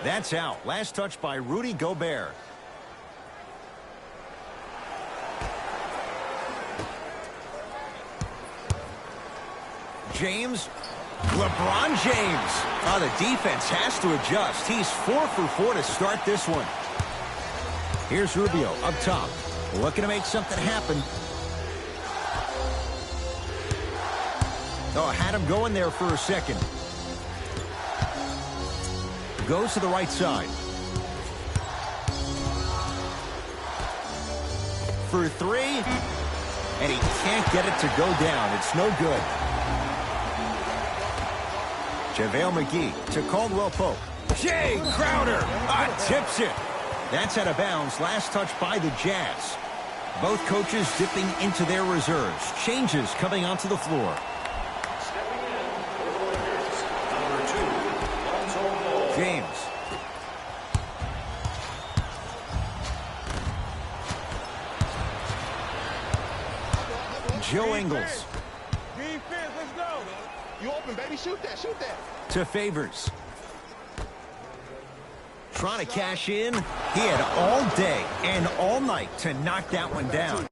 That's out. Last touch by Rudy Gobert. James. LeBron James. Oh, the defense has to adjust. He's 4 for 4 to start this one. Here's Rubio up top. Looking to make something happen. Oh, had him going there for a second. Goes to the right side. For three. And he can't get it to go down. It's no good. JaVale McGee to Caldwell Pope. Jay Crowder tips it. That's out of bounds. Last touch by the Jazz. Both coaches dipping into their reserves. Changes coming onto the floor. James. Joe Ingles. Defense, let's go. You open, baby. Shoot that, shoot that. To Favors. Trying to cash in. He had all day and all night to knock that one down.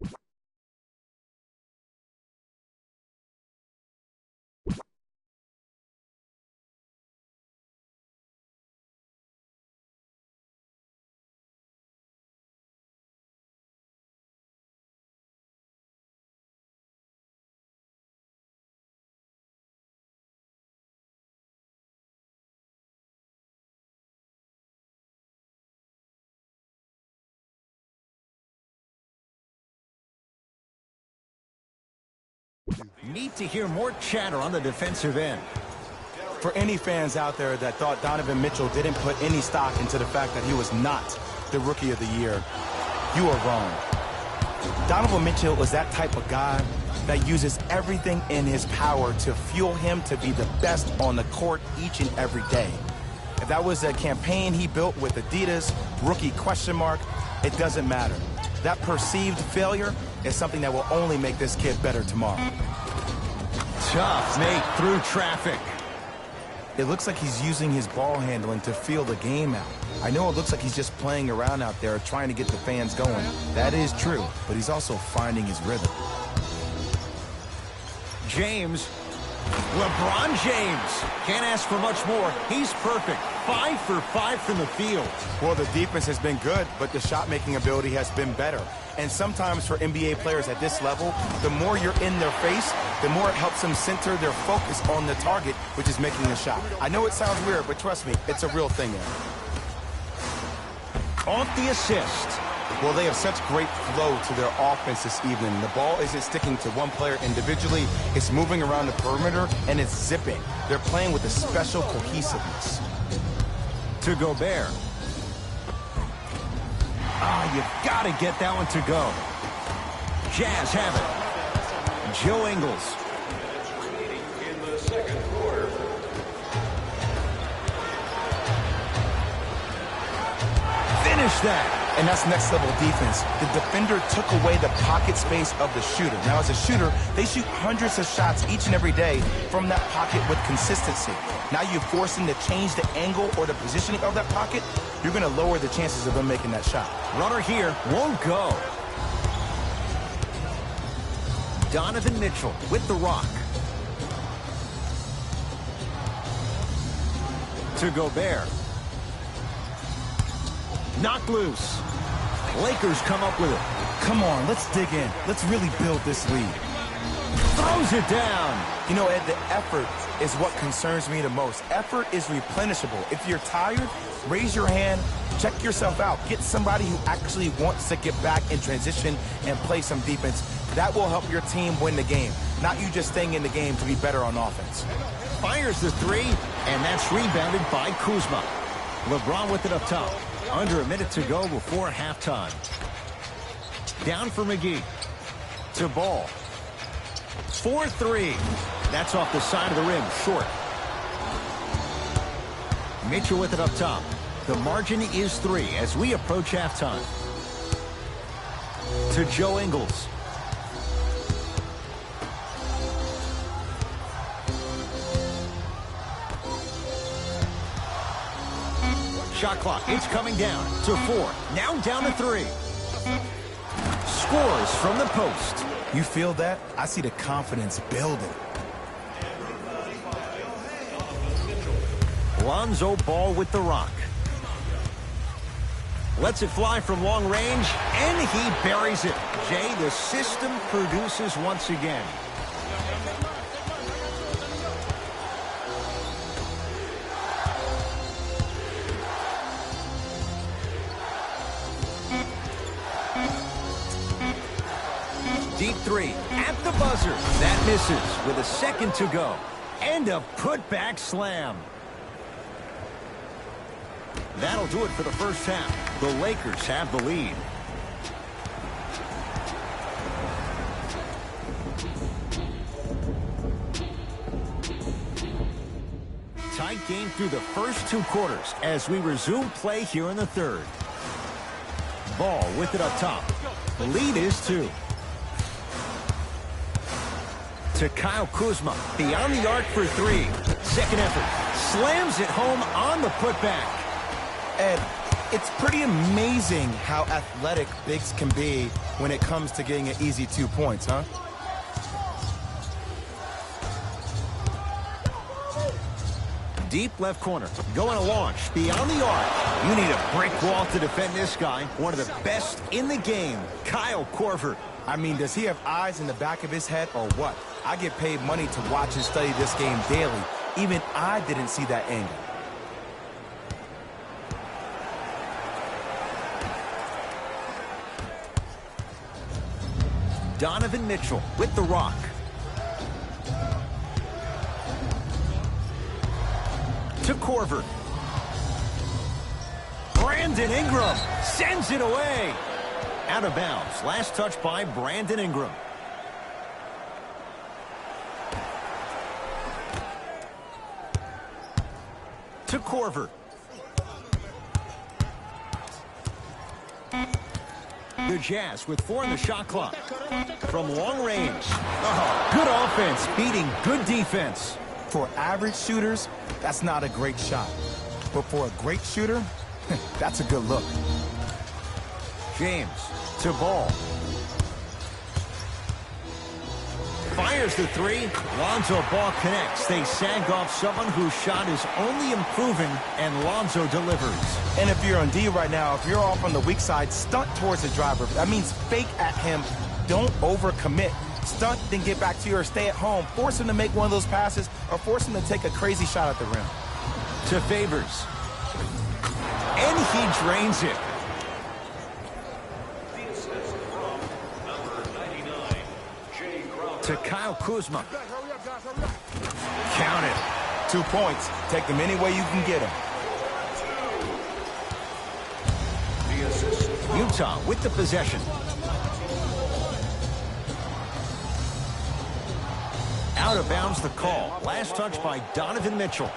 Need to hear more chatter on the defensive end. For any fans out there that thought Donovan Mitchell didn't put any stock into the fact that he was not the Rookie of the Year, you are wrong. Donovan Mitchell is that type of guy that uses everything in his power to fuel him to be the best on the court each and every day. If that was a campaign he built with Adidas, rookie question mark, it doesn't matter. That perceived failure is something that will only make this kid better tomorrow. Tough make through traffic. It looks like he's using his ball handling to feel the game out. I know it looks like he's just playing around out there trying to get the fans going. That is true, but he's also finding his rhythm. James. LeBron James. Can't ask for much more. He's perfect. 5 for 5 from the field. Well, the defense has been good, but the shot-making ability has been better. And sometimes for NBA players at this level, the more you're in their face, the more it helps them center their focus on the target, which is making the shot. I know it sounds weird, but trust me, it's a real thing there. Off the assist. Well, they have such great flow to their offense this evening. The ball isn't sticking to one player individually. It's moving around the perimeter, and it's zipping. They're playing with a special cohesiveness. To Gobert. Ah, you've got to get that one to go. Jazz have it. Joe Ingles. In the second quarter. Finish that. And that's next level defense. The defender took away the pocket space of the shooter. Now, as a shooter, they shoot hundreds of shots each and every day from that pocket with consistency. Now you force them to change the angle or the positioning of that pocket. You're going to lower the chances of them making that shot. Runner here won't go. Donovan Mitchell with the rock. To Gobert. Knocked loose. Lakers come up with it. Come on, let's dig in. Let's really build this lead. Throws it down. You know, Ed, the effort is what concerns me the most. Effort is replenishable. If you're tired, raise your hand, check yourself out. Get somebody who actually wants to get back in transition and play some defense. That will help your team win the game, not you just staying in the game to be better on offense. Fires the three, and that's rebounded by Kuzma. LeBron with it up top. Under a minute to go before halftime. Down for McGee. To Ball. 4-3. That's off the side of the rim, short. Mitchell with it up top. The margin is 3 as we approach halftime. To Joe Ingles. Shot clock, it's coming down to 4. Now down to 3. Scores from the post. You feel that? I see the confidence building. Lonzo Ball with the rock. Lets it fly from long range, and he buries it. Jay, the system produces once again. Deep three at the buzzer. That misses with a second to go. And a putback slam. That'll do it for the first half. The Lakers have the lead. Tight game through the first 2 quarters as we resume play here in the third. Ball with it up top. The lead is 2. To Kyle Kuzma, beyond the arc for 3. Second effort, slams it home on the putback. Ed, it's pretty amazing how athletic bigs can be when it comes to getting an easy 2 points, huh? Deep left corner, going to launch, beyond the arc. You need a brick wall to defend this guy. One of the best in the game, Kyle Korver. I mean, does he have eyes in the back of his head or what? I get paid money to watch and study this game daily. Even I didn't see that angle. Donovan Mitchell with the rock. To Korver. Brandon Ingram sends it away. Out of bounds. Last touch by Brandon Ingram. To Korver. The Jazz with 4 in the shot clock. From long range. Oh, good offense beating good defense. For average shooters, that's not a great shot. But for a great shooter, that's a good look. James to Ball. Fires the 3. Lonzo Ball connects. They sag off someone whose shot is only improving, and Lonzo delivers. And if you're on D right now, if you're off on the weak side, stunt towards the driver. That means fake at him. Don't overcommit. Stunt, then get back to your stay at home. Force him to make one of those passes or force him to take a crazy shot at the rim. To Favors. And he drains it. To Kyle Kuzma. Count it. 2 points. Take them any way you can get them. Utah with the possession. Out of bounds the call. Last touch by Donovan Mitchell.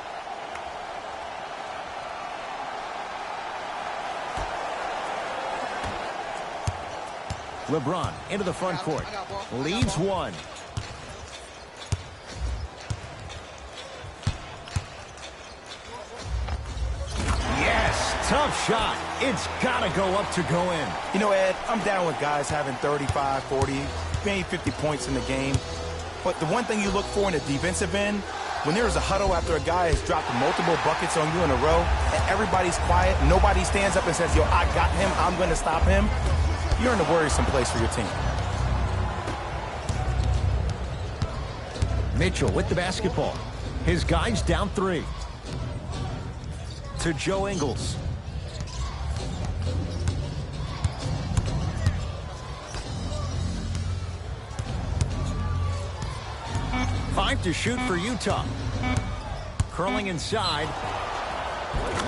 LeBron into the front court. Leads one. Yes, tough shot. It's got to go up to go in. You know, Ed, I'm down with guys having 35, 40, maybe 50 points in the game. But the one thing you look for in a defensive end, when there's a huddle after a guy has dropped multiple buckets on you in a row, and everybody's quiet, nobody stands up and says, yo, I got him, I'm going to stop him, you're in a worrisome place for your team. Mitchell with the basketball. His guys down 3. To Joe Ingles. Five to shoot for Utah. Curling inside.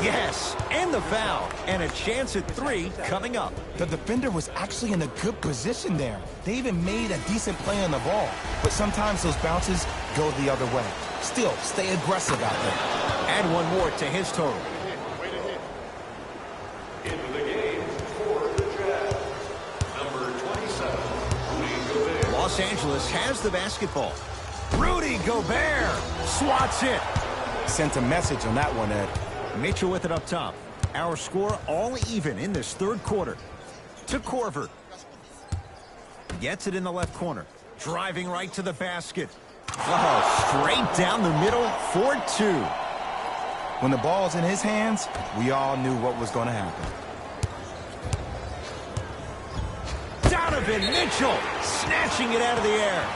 Yes, and the foul. And a chance at 3 coming up. The defender was actually in a good position there. They even made a decent play on the ball. But sometimes those bounces go the other way. Still, stay aggressive out there. Add one more to his total. Into the game for the Jazz, number 27, Rudy Gobert. Los Angeles has the basketball. Rudy Gobert swats it. Sent a message on that one, Ed. Mitchell with it up top. Our score all even in this third quarter. To Korver. Gets it in the left corner. Driving right to the basket. Oh, straight down the middle for 2. When the ball's in his hands, we all knew what was going to happen. Donovan Mitchell snatching it out of the air.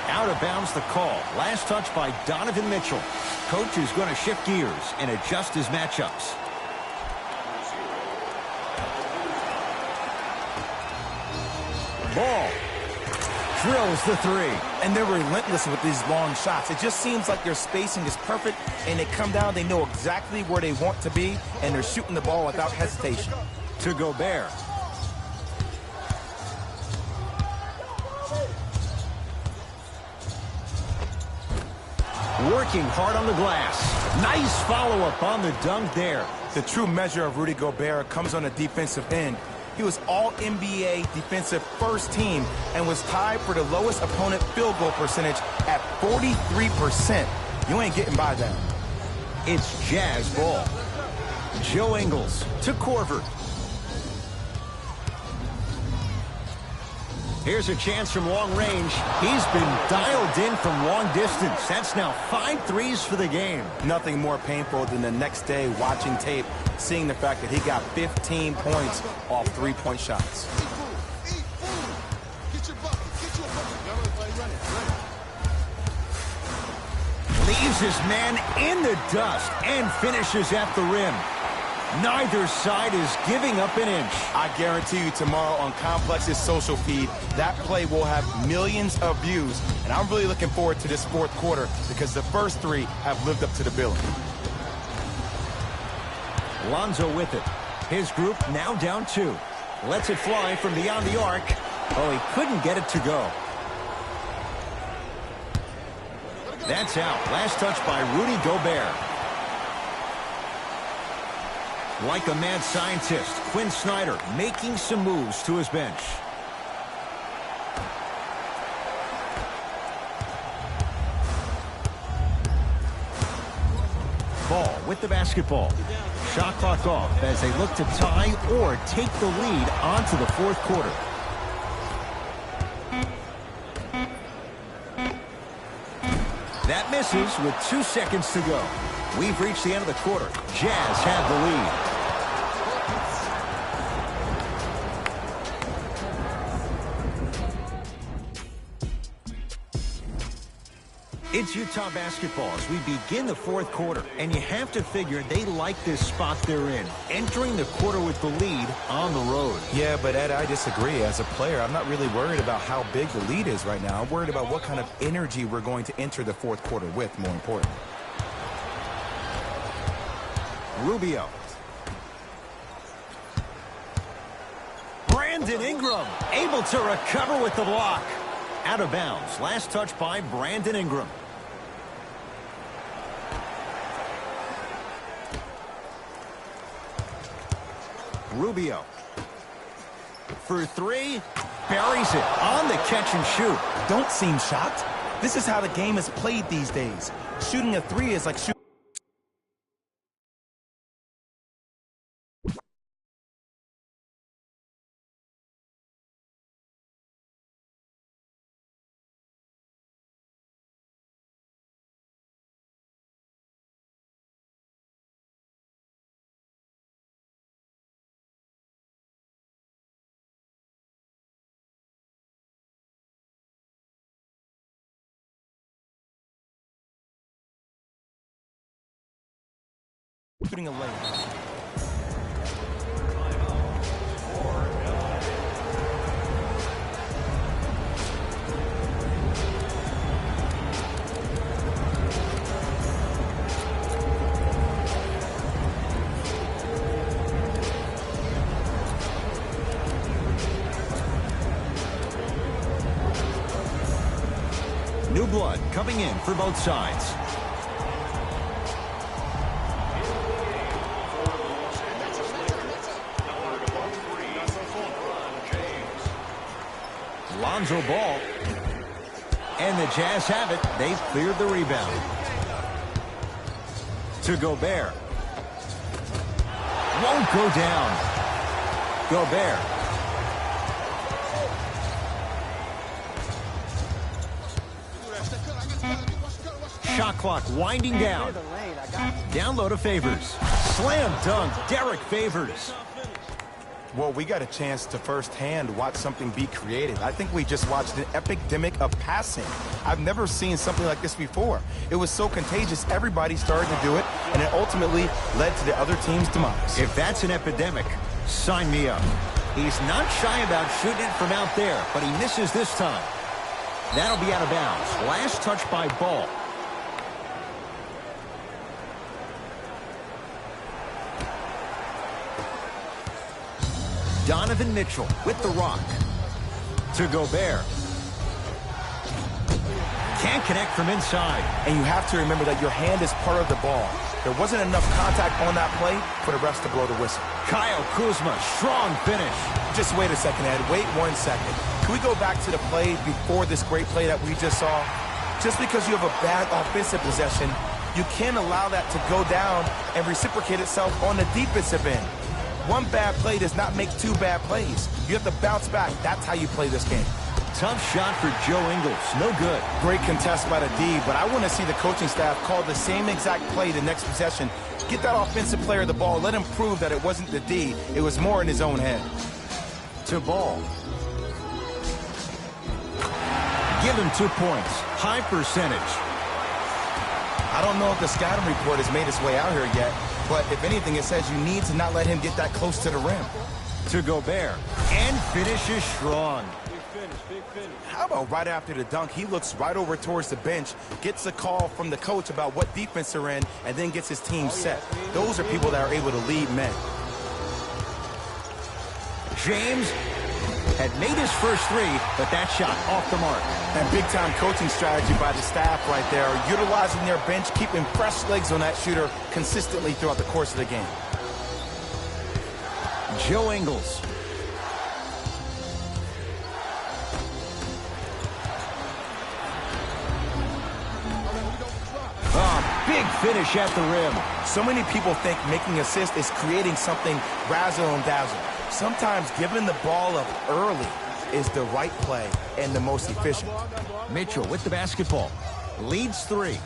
Out of bounds the call. Last touch by Donovan Mitchell. Coach is going to shift gears and adjust his matchups. Ball. Drills the 3. And they're relentless with these long shots. It just seems like their spacing is perfect, and they come down, they know exactly where they want to be, and they're shooting the ball without hesitation. To Gobert. Working hard on the glass. Nice follow-up on the dunk there. The true measure of Rudy Gobert comes on the defensive end. He was all-NBA defensive first team and was tied for the lowest opponent field goal percentage at 43%. You ain't getting by that. It's Jazz ball. Joe Ingles to Korver. Here's a chance from long range. He's been dialed in from long distance. That's now 5 threes for the game. Nothing more painful than the next day watching tape, seeing the fact that he got 15 points off 3-point shots. Leaves his man in the dust and finishes at the rim. Neither side is giving up an inch. I guarantee you tomorrow on Complex's social feed, that play will have millions of views. And I'm really looking forward to this fourth quarter because the first 3 have lived up to the billing. Lonzo with it. His group now down 2. Lets it fly from beyond the arc. Oh, he couldn't get it to go. That's out. Last touch by Rudy Gobert. Like a mad scientist, Quinn Snyder making some moves to his bench. Ball with the basketball. Shot clock off as they look to tie or take the lead onto the fourth quarter. That misses with 2 seconds to go. We've reached the end of the quarter. Jazz have the lead. It's Utah basketball as we begin the fourth quarter, and you have to figure they like this spot they're in, entering the quarter with the lead on the road. Yeah, but Ed, I disagree. As a player, I'm not really worried about how big the lead is right now. I'm worried about what kind of energy we're going to enter the fourth quarter with, more importantly. Rubio. Brandon Ingram able to recover with the block. Out of bounds. Last touch by Brandon Ingram. Rubio. For three. Buries it on the catch and shoot. Don't seem shocked. This is how the game is played these days. Shooting a three is like shooting. Shooting a layup. New blood coming in for both sides. Lonzo Ball. And the Jazz have it. They've cleared the rebound. To Gobert. Won't go down. Gobert. Shot clock winding down. Down low to Favors. Slam dunk. Derek Favors. Well, we got a chance to firsthand watch something be created. I think we just watched an epidemic of passing. I've never seen something like this before. It was so contagious, everybody started to do it, and it ultimately led to the other team's demise. If that's an epidemic, sign me up. He's not shy about shooting it from out there, but he misses this time. That'll be out of bounds. Last touch by Ball. Donovan Mitchell with the rock. To Gobert. Can't connect from inside. And you have to remember that your hand is part of the ball. There wasn't enough contact on that play for the refs to blow the whistle. Kyle Kuzma, strong finish. Just wait a second, Ed. Wait 1 second. Can we go back to the play before this great play that we just saw? Just because you have a bad offensive possession, you can't allow that to go down and reciprocate itself on the defensive end. One bad play does not make two bad plays. You have to bounce back. That's how you play this game. Tough shot for Joe Ingles. No good. Great contest by the D, but I want to see the coaching staff call the same exact play the next possession. Get that offensive player the ball. Let him prove that it wasn't the D. It was more in his own head. To Ball. Give him 2 points. High percentage. I don't know if the scouting report has made its way out here yet, but if anything, it says you need to not let him get that close to the rim. To Gobert. And finishes strong. Big finish. How about right after the dunk, he looks right over towards the bench, gets a call from the coach about what defense they're in, and then gets his team set. Those are people that are able to lead men. James had made his first three, but that shot off the mark. And big-time coaching strategy by the staff right there, utilizing their bench, keeping fresh legs on that shooter consistently throughout the course of the game. Joe Ingles. Big finish at the rim. So many people think making assists is creating something razzle and dazzle. Sometimes giving the ball up early is the right play and the most efficient. Mitchell with the basketball. Leads three.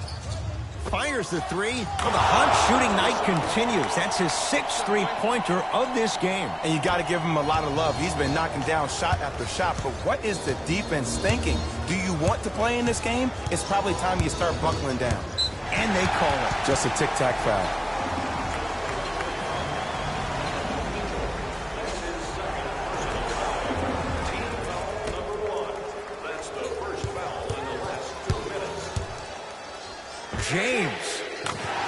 Fires the three. Well, the hot shooting night continues. That's his 6th three-pointer of this game. And you got to give him a lot of love. He's been knocking down shot after shot. But what is the defense thinking? Do you want to play in this game? It's probably time you start buckling down. And they call it. Just a tic-tac foul. James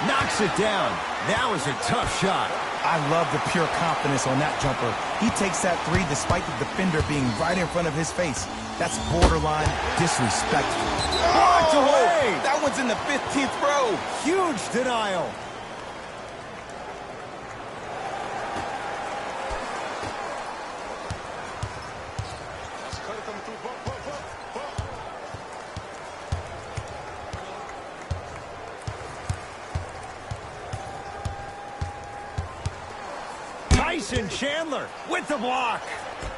knocks it down. That was a tough shot. I love the pure confidence on that jumper. He takes that three despite the defender being right in front of his face. That's borderline disrespectful. Blocked away! That one's in the 15th row. Huge denial. Tyson Chandler with the block.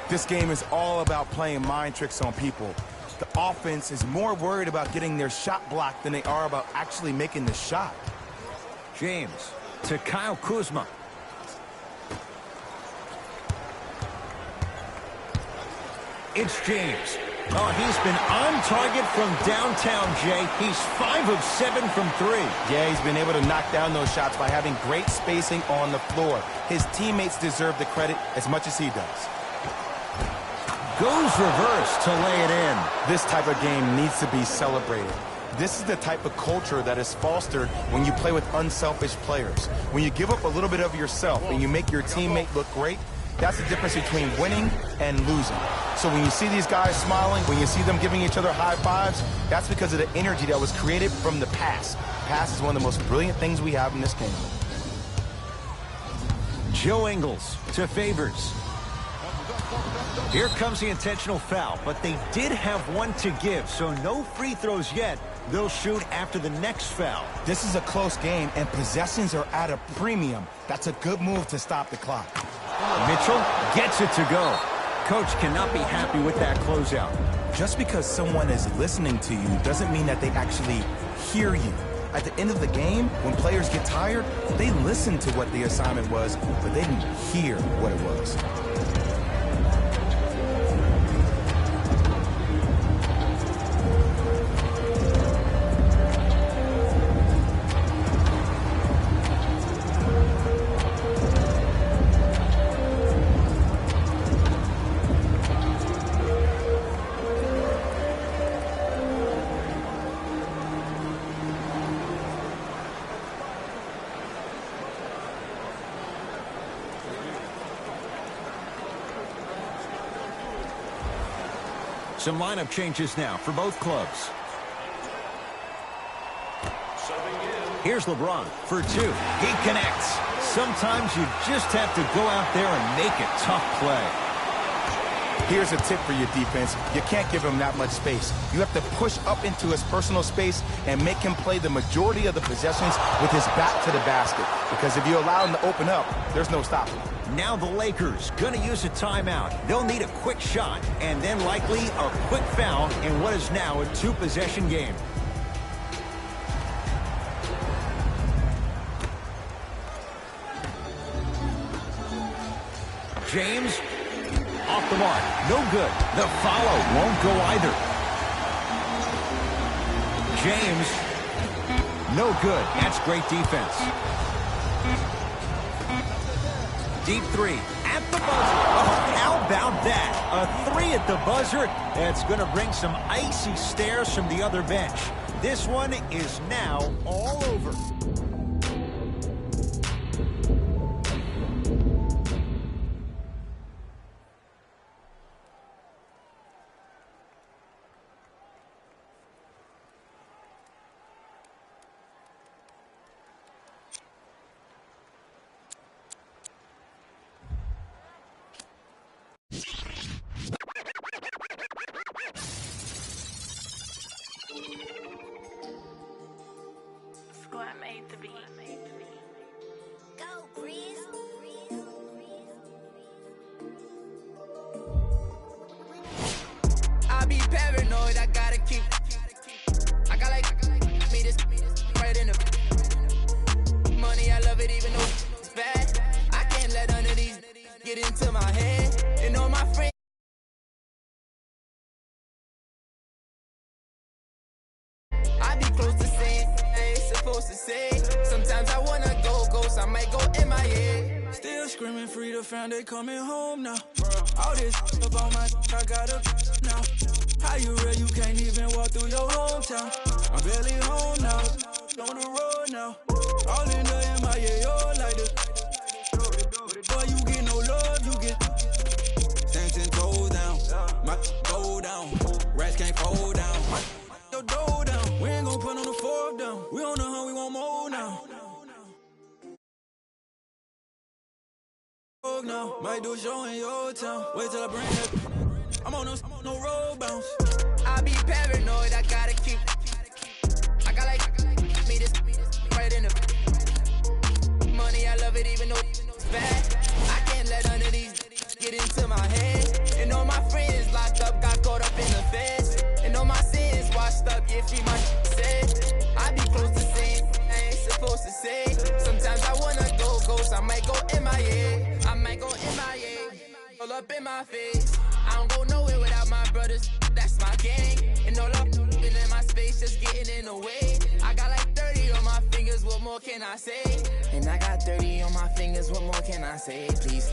This game is all about playing mind tricks on people. The offense is more worried about getting their shot blocked than they are about actually making the shot. James to Kyle Kuzma. It's James. Oh, he's been on target from downtown, Jay. He's 5 of 7 from 3. Yeah, he's been able to knock down those shots by having great spacing on the floor. His teammates deserve the credit as much as he does. Goes reverse to lay it in. This type of game needs to be celebrated. This is the type of culture that is fostered when you play with unselfish players. When you give up a little bit of yourself and you make your teammate look great, that's the difference between winning and losing. So when you see these guys smiling, when you see them giving each other high fives, that's because of the energy that was created from the pass. Pass is one of the most brilliant things we have in this game. Joe Ingles to Favors. Here comes the intentional foul, but they did have one to give, so no free throws yet. They'll shoot after the next foul. This is a close game, and possessions are at a premium. That's a good move to stop the clock. Mitchell gets it to go. Coach cannot be happy with that closeout. Just because someone is listening to you doesn't mean that they actually hear you. At the end of the game, when players get tired, they listen to what the assignment was, but they didn't hear what it was. Some lineup changes now for both clubs. Here's LeBron for 2. He connects. Sometimes you just have to go out there and make a tough play. Here's a tip for your defense. You can't give him that much space. You have to push up into his personal space and make him play the majority of the possessions with his back to the basket. Because if you allow him to open up, there's no stopping him. Now the Lakers going to use a timeout. They'll need a quick shot and then likely a quick foul in what is now a 2-possession game. James off the mark. No good. The follow won't go either. James, no good. That's great defense. Deep 3 at the buzzer. Oh, how about that? A 3 at the buzzer. That's going to bring some icy stares from the other bench. This one is now all over. I be paranoid, I gotta keep. I got like me this right in the money. I love it even though it's bad. I can't let none of these get into my head. And all my friends. I be close to saying I ain't supposed to say. Sometimes I wanna go ghost, I might go MIA. Still screaming freedom, found they coming home now. All this about my I gotta now. How you real? You can't even walk through your hometown. I'm barely home now, on the road now. All in the MIA, all like this. now. Might do a show in your town. Wait till I bring that. I'm on no road bounce. I be paranoid, I gotta keep. I got like me this right in the money. I love it even though it's bad. I can't let none of these get into my head. And all my friends locked up, got caught up in the feds. And all my sins washed up, yeah, free my said. I be close to saying I ain't supposed to say. Sometimes I wanna go ghost, I might go MIA. I might go MIA, all up in my face. I don't go nowhere without my brothers, that's my gang. And all up in my space, just getting in the way. I got like 30 on my fingers, what more can I say? And I got 30 on my fingers, what more can I say? Please,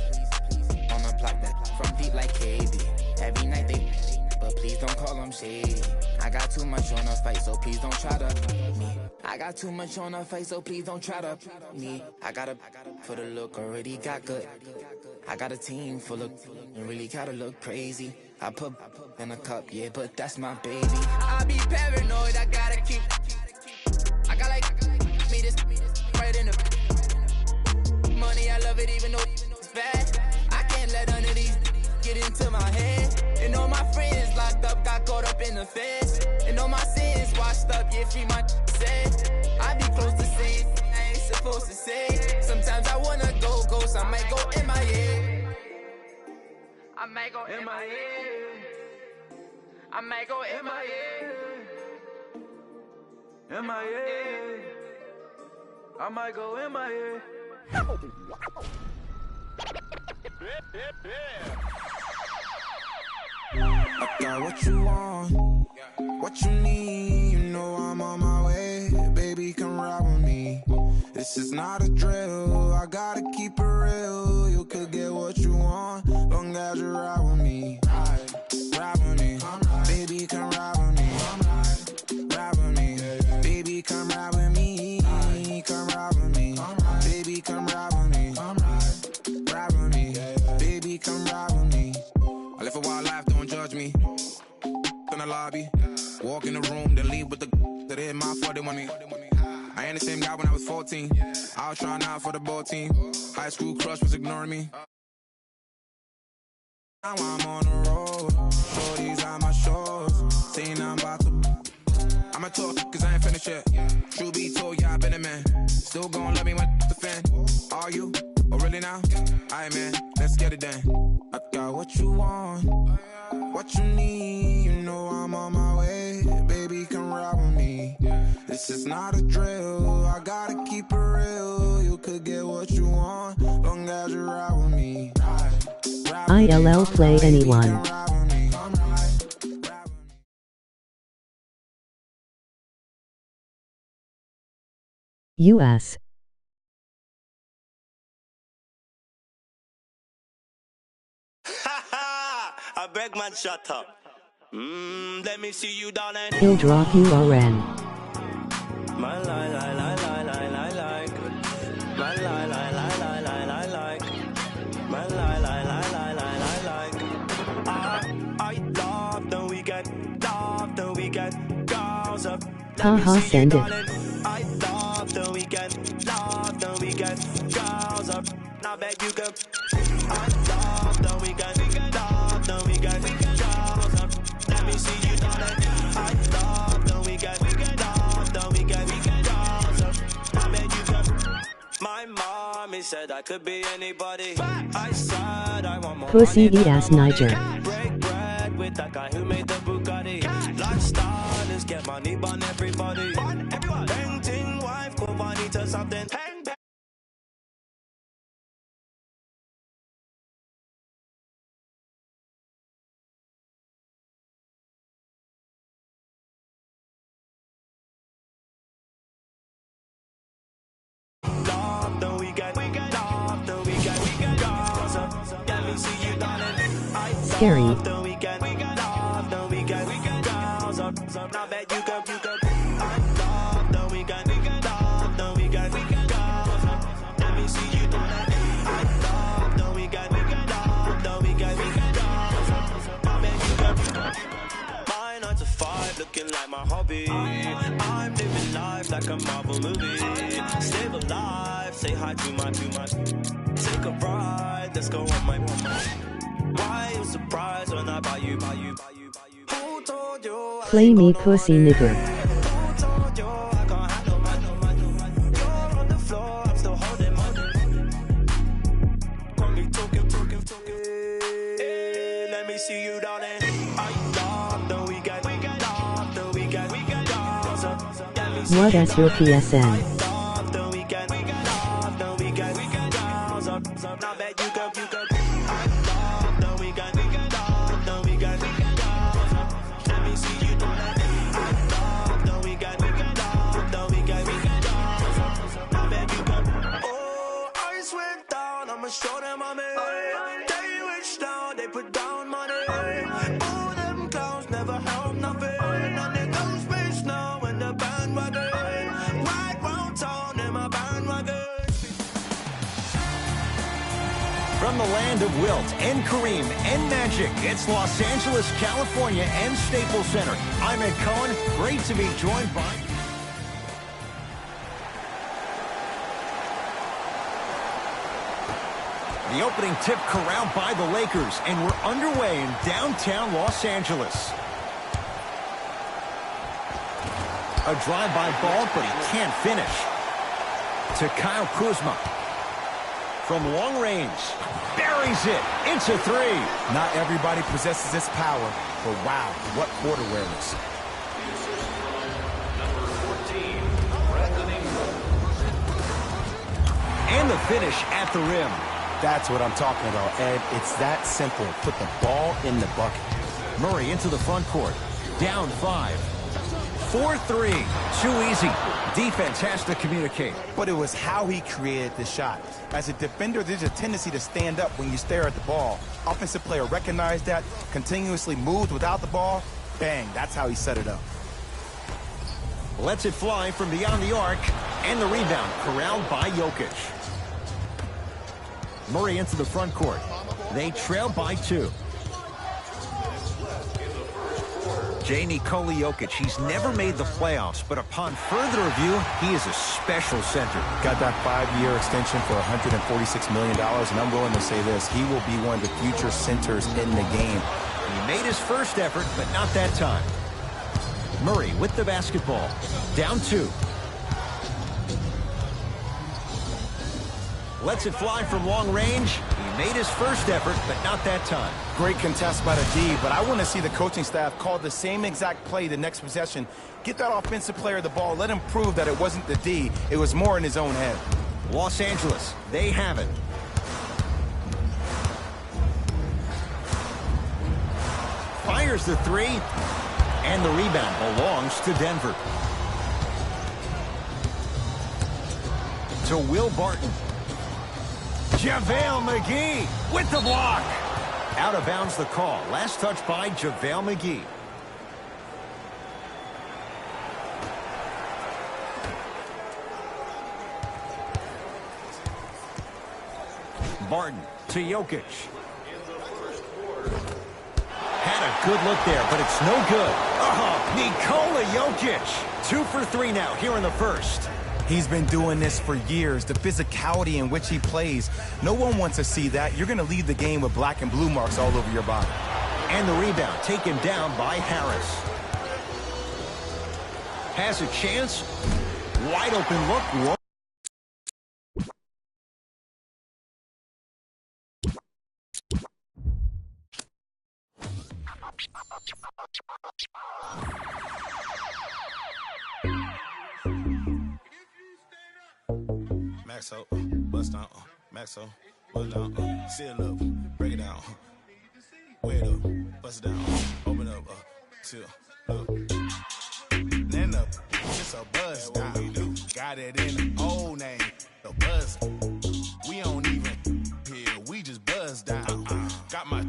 on the block that from deep like KD. Every night they, but please don't call them shady. I got too much on the fight, so please don't try to me. I got too much on the fight, so please don't try to me. I gotta for the look, already got good. I got a team full of and really gotta look crazy. I put in a cup, yeah, but that's my baby. I be paranoid, I gotta keep. I got like me this right in the money. I love it even though it's bad. I can't let none of these get into my head. And all my friends locked up, got caught up in the feds. And all my sins washed up, yeah, free my said. I be close to saying I ain't supposed to say. Sometimes I wanna go ghost, I might go MIA. I might go MIA. I might go MIA. MIA. I might go MIA. I got what you want, what you need. You know I'm on my way, baby, come ride with me. This is not a drill, I gotta keep it real. You could get what you want, long as you ride with me. Ride with me, baby, come ride with me. Ride with me, baby, come ride with me. Come ride with me, baby, come ride with me. Ride with me, baby, come ride with me. I live a wild life, don't judge me. In the lobby, walk in the room, then leave with the that hit my 40 money. I ain't the same guy when I was 14. I was trying out for the ball team. High school crush was ignoring me. Now I'm on the road, shorties on my shores. Saying I'm about to. I'ma talk, cause I ain't finished yet. True be told, yeah, I been a man. Still gon' love me when the fan. Are you? Oh, really now? Aight, man, let's get it done. I got what you want, what you need. You know I'm on my way, baby, come ride with me. This is not a drill, I gotta keep it real. You could get what you want, long as you ride with me. ILL play anyone. US. I beg man, shut up. Let me see you, darling. He'll drop you RN. My lie, lie, lie, lie, lie, lie, like. My lie, lie, lie, lie, lie, lie, like. My lie, lie, lie, lie, lie, lie, like. I love the weekend, girls up. Haha, send it. I love the weekend, girls up. Now bet you can. I love the weekend, girls up. Let me see you, darling. I love the weekend, girls up. Now bet you can. My mommy said I could be anybody. I said I want more Pussy money the than ass my money. Niger. Break bread with that guy who made the Bugatti. Lifestyle get money, burn everybody. Painting wife, go money to something. Scary. Looking like my hobby. I'm living life like a Marvel movie. Stay alive, say hi to my. Take a ride, let's go on my. Why you surprised when I buy you? Who told you? Play me pussy nigger. Who told you I can't handle my? You're on the floor, I'm still holding my. Got me talking. Hey, let me see you, darling. Are you locked? Then we got locked. Then we got locked. What is your PSN? Now bet you go. Show them money. They rich now, they put down money. All them clowns never help nothing. And they go space now in the bandwagon. Right round town in my bandwagon. From the land of Wilt and Kareem and Magic, it's Los Angeles, California and Staples Center. I'm Ed Cohen. Great to be joined by... The opening tip corralled by the Lakers, and we're underway in downtown Los Angeles. A drive-by ball, but he can't finish. To Kyle Kuzma. From long range, buries it. It's a three. Not everybody possesses this power, but wow, what court awareness. And the finish at the rim. That's what I'm talking about, Ed. It's that simple. Put the ball in the bucket. Murray into the front court. Down 5. 4-3. Too easy. Defense has to communicate. But it was how he created the shot. As a defender, there's a tendency to stand up when you stare at the ball. Offensive player recognized that, continuously moved without the ball. Bang, that's how he set it up. Lets it fly from beyond the arc. And the rebound corralled by Jokic. Murray into the front court. They trail by 2. Nikola Jokic, he's never made the playoffs, but upon further review, he is a special center. Got that 5-year extension for $146 million, and I'm willing to say this, he will be one of the future centers in the game. He made his first effort, but not that time. Murray with the basketball. Down 2. Lets it fly from long range. He made his first effort, but not that time. Great contest by the D, but I want to see the coaching staff call the same exact play the next possession. Get that offensive player the ball. Let him prove that it wasn't the D. It was more in his own head. Los Angeles, they have it. Fires the 3, and the rebound belongs to Denver. To Will Barton. JaVale McGee with the block. Out of bounds the call. Last touch by JaVale McGee. Barton to Jokic. Had a good look there, but it's no good. Nikola Jokic. 2 for 3 now here in the first. He's been doing this for years. The physicality in which he plays, no one wants to see that. You're going to lead the game with black and blue marks all over your body. And the rebound taken down by Harris. Has a chance. Wide open look. Maxo, bust down, Maxo, bust down, seal up, break it down, weigh it up, bust it down, open up, seal, look, then up, it's a buzz down, got it in the old name, the buzz, we don't even here, we just buzz down, got my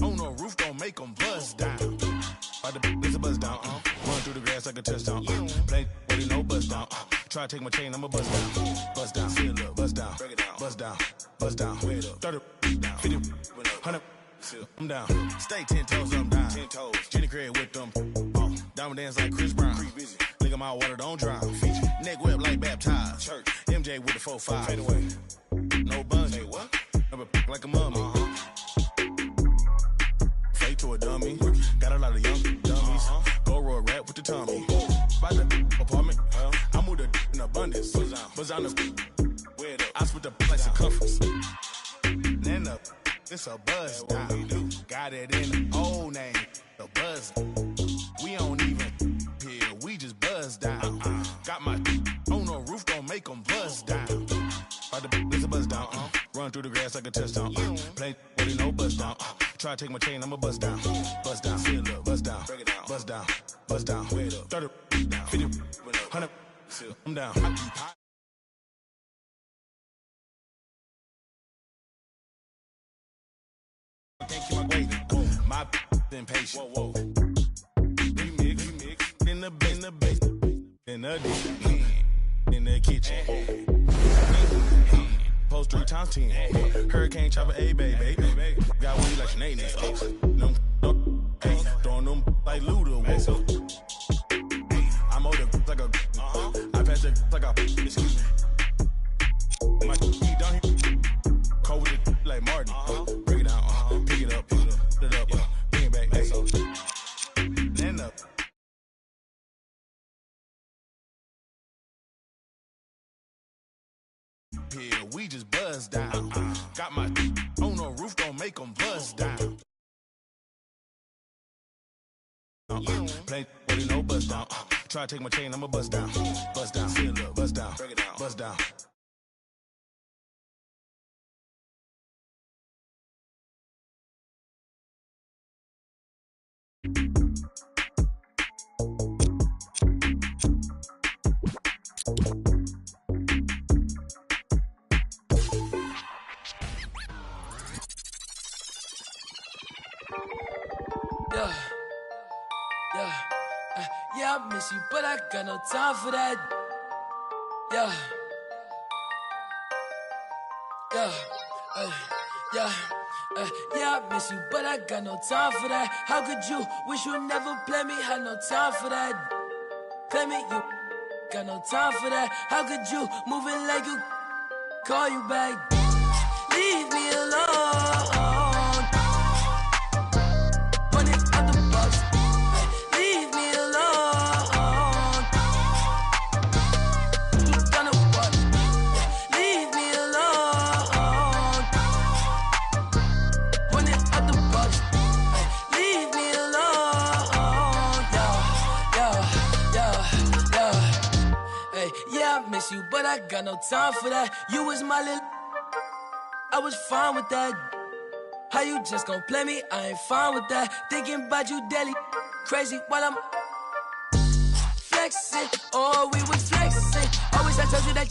on the roof, gon' make them buzz down, it's a buzz down, run through the grass like a touchdown, play with it, no buzz down, try to take my chain, I'ma buzz down, seal up, buzz down, break it down, buzz down, weigh it up, 30 down, 50, 100, I'm down, stay 10 toes, I'm down, 10 toes, Jenny Craig with them, diamond dance like Chris Brown, Nigga, my water don't dry. Neck whip like baptized. Church. MJ with the 4-5. Fade away. No buns. Hey, what? Never like a mummy. Fake to a dummy. Got a lot of young dummies. Go roll rap with the Tommy. By the apartment. I moved the in abundance. Buzz on the. I split the like circumference. Then up. It's a buzz down. Got it in the old name. The buzz. We don't even here. We just buzz down. Got my on the roof. Don't make them buzz down. By the it's a buzz down. Run through the grass like a touchdown. Play with no buzz down. Try to take my chain. I'ma buzz down. Buzz down. Buzz down. Buzz down. Buzz down. 30, 50, 100. I'm down. Can't keep my weight. My impatient. Whoa. Remix. In the base. In the deep. In the kitchen. Post 3 times 10. Hurricane chopper, a baby. Got weed like Sinead. Throwing them like Luda. I'm older like a. I pass it like a. Excuse me. My feet down here. Cold with it like Martin. Break it down. Pick it up. Put it up. Bring it back. Stand up. Yeah, we just buzz down. Got my on the roof, don't make them buzz down. Play with no buzz down. Try to take my chain, I'ma buzz down. Buzz down, buzz down, buzz down. Yeah, I miss you, but I got no time for that. Yeah, I miss you, but I got no time for that. How could you wish you never play me? Had no time for that. Play me, you got no time for that. How could you move it like you call you back? Leave me alone. You, but I got no time for that. You was my little, I was fine with that. How you just gon' play me? I ain't fine with that. Thinking about you daily, crazy while I'm flexing. Oh, we was flexing. Always I told you that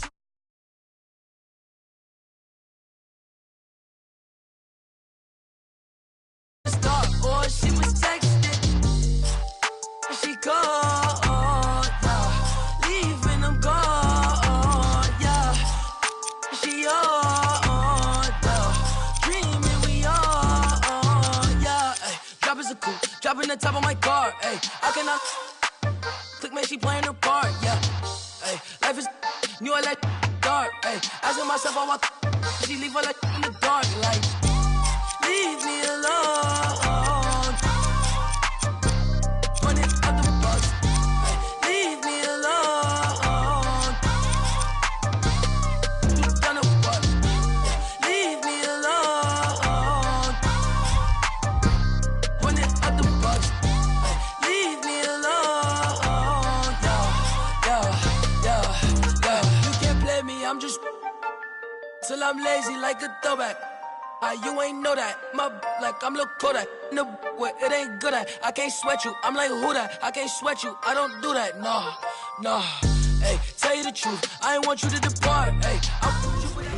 you start, or she was texting. She called, leaving them gone. Dropping the top of my car, ayy. I cannot click, man, she playing her part, yeah. Ayy, life is new, I like dark, ayy. Asking myself how I she leave her like in the dark, like leave me alone. Running out the bus, ayy. Leave me alone. You done it what? Leave me alone. Running out the bus, ayy. Leave me alone. Yeah. You can't play me, I'm just till I'm lazy like a throwback. You ain't know that. My like I'm Lil Kodak. No, what it ain't good at. I can't sweat you. I'm like who that? I can't sweat you. I don't do that. Nah. Hey, tell you the truth. I ain't want you to depart. Hey, I want you for that.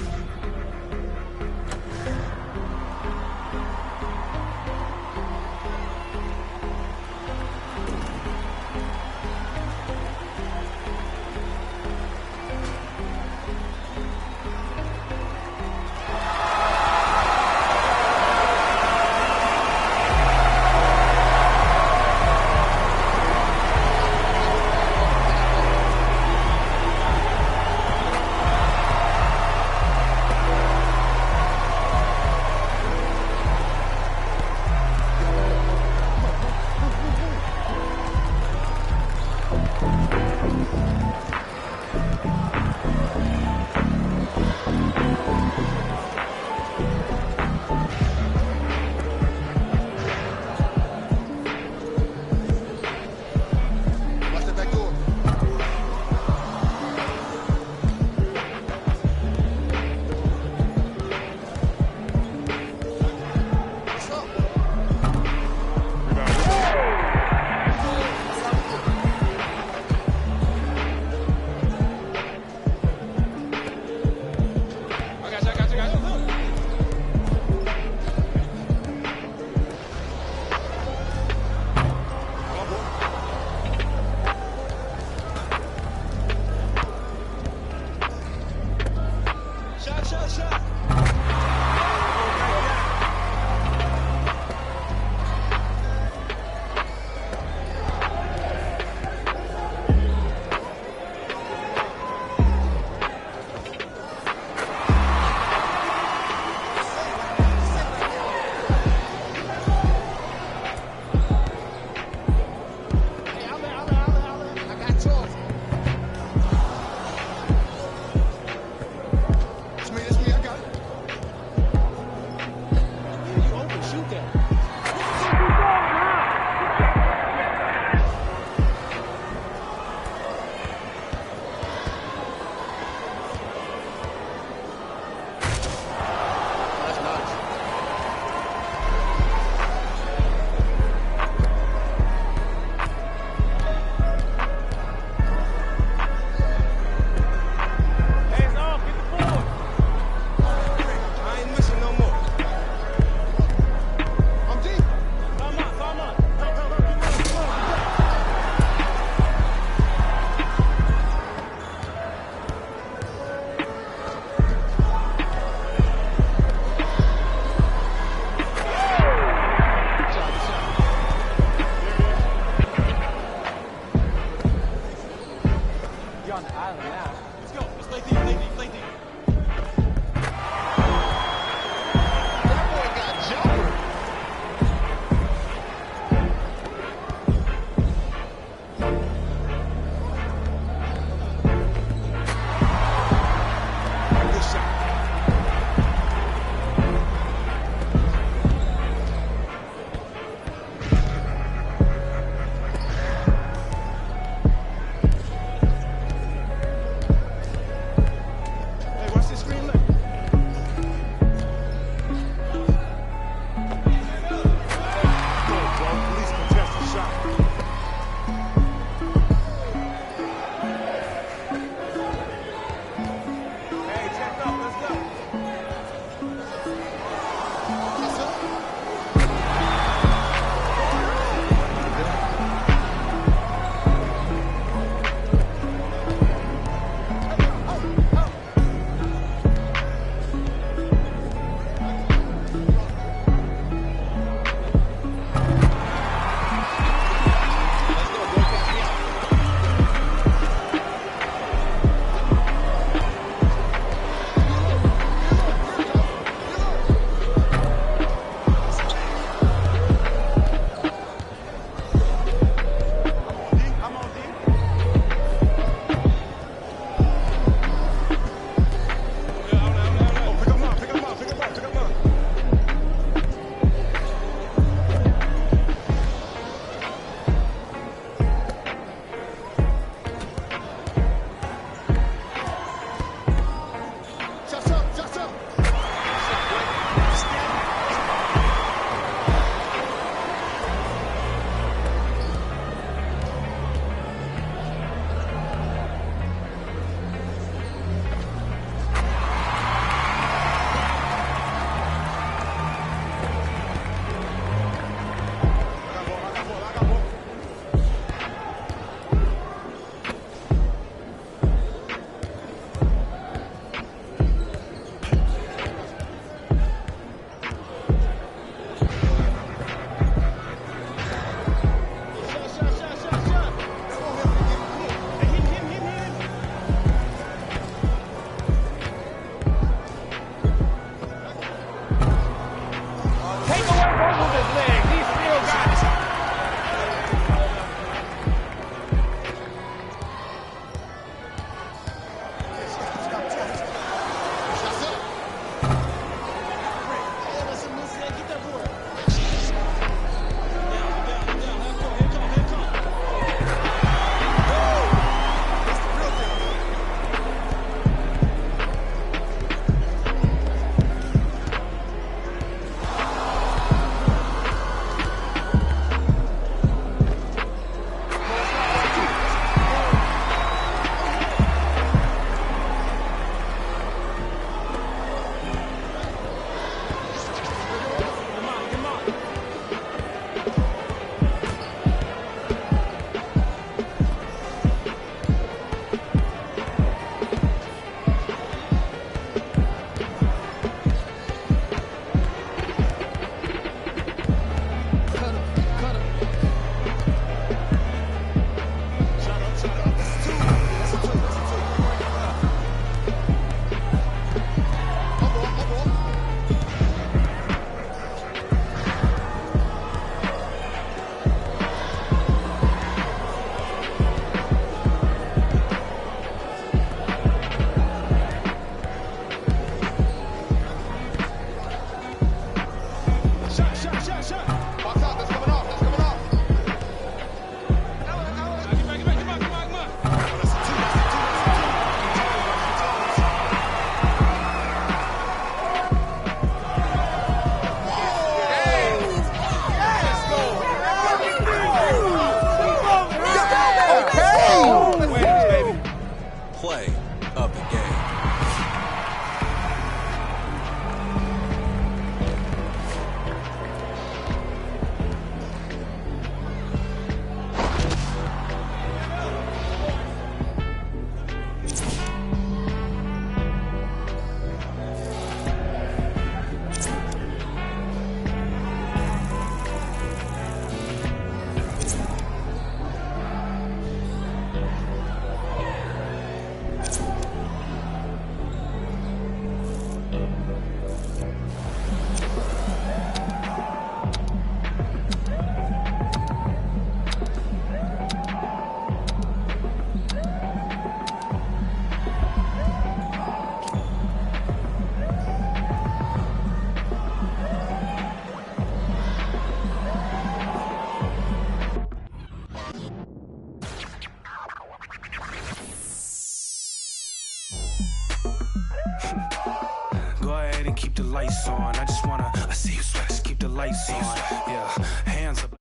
and keep the lights on. I just wanna, I see you sweat, just keep the lights on. Yeah, hands up.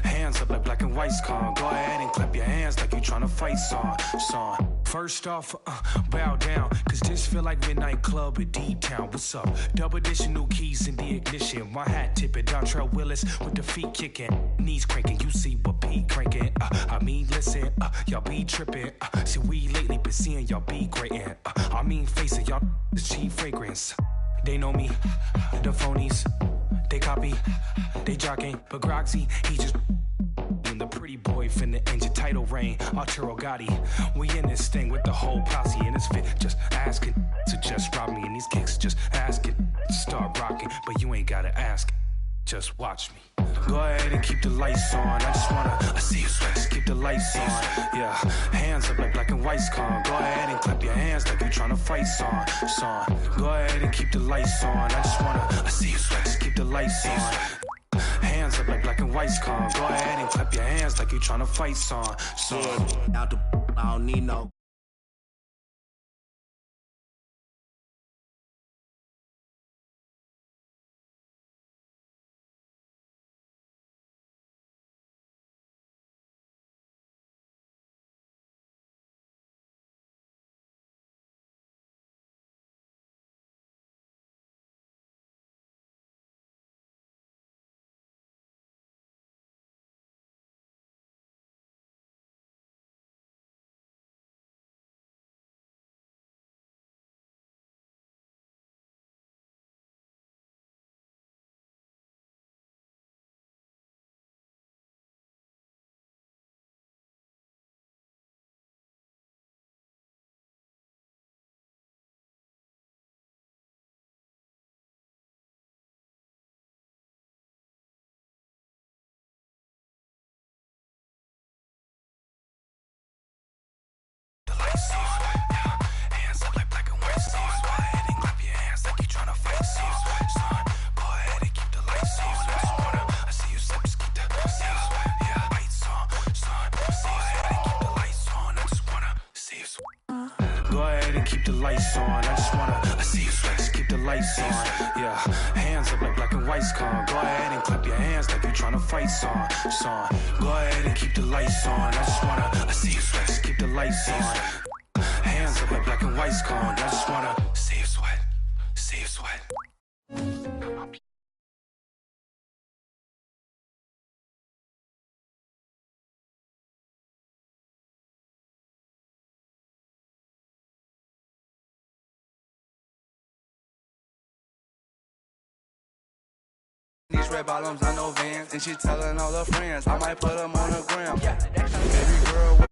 Hands up like black and white's con. Go ahead and clap your hands like you tryna fight song. First off, bow down, cause this feel like midnight club at D-Town. What's up? Double additional keys in the ignition. My hat tipping, Dontrell Willis with the feet kicking. Knees cranking, you see what Pete cranking. I mean, listen, y'all be tripping. See, we lately been seeing y'all be grating. I mean, face it, y'all is cheap fragrance. They know me, the phonies. They copy, they jocking, but Groxy, he just and the pretty boy finna end your title reign. Arturo Gotti, we in this thing with the whole posse in his fit. Just asking to just rob me, and these kicks just asking to start rocking, but you ain't gotta ask. Just watch me. Go ahead and keep the lights on. I just wanna, I see you sweat, just keep the lights on. Yeah, hands up like black and white's con. Go ahead and clap your hands like you tryna fight song. Go ahead and keep the lights on. I just wanna, I see you sweat, just keep the lights on. Hands up like black and white's con. Go ahead and clap your hands like you tryna fight song. Out the, I don't need no. Hands up like black and white song. Go ahead and clap your hands like you tryna fight song. Go ahead and keep the lights on. I just wanna, I see you slip, just keep the lights on. Go ahead and keep the lights on. I just wanna see you sweat. Go ahead and keep the lights on. I just wanna, I see you sweat, just keep the lights on. Yeah, hands up like black and white's con. Go ahead and clap your hands like you tryna fight song. Go ahead and keep the lights on. I just wanna, I see you sweat, just keep the lights on. Hands up like black and white's con. I just wanna see you sweat, see you sweat. These red bottoms, I know Vans, and she telling all her friends I might put them on the gram. Baby girl.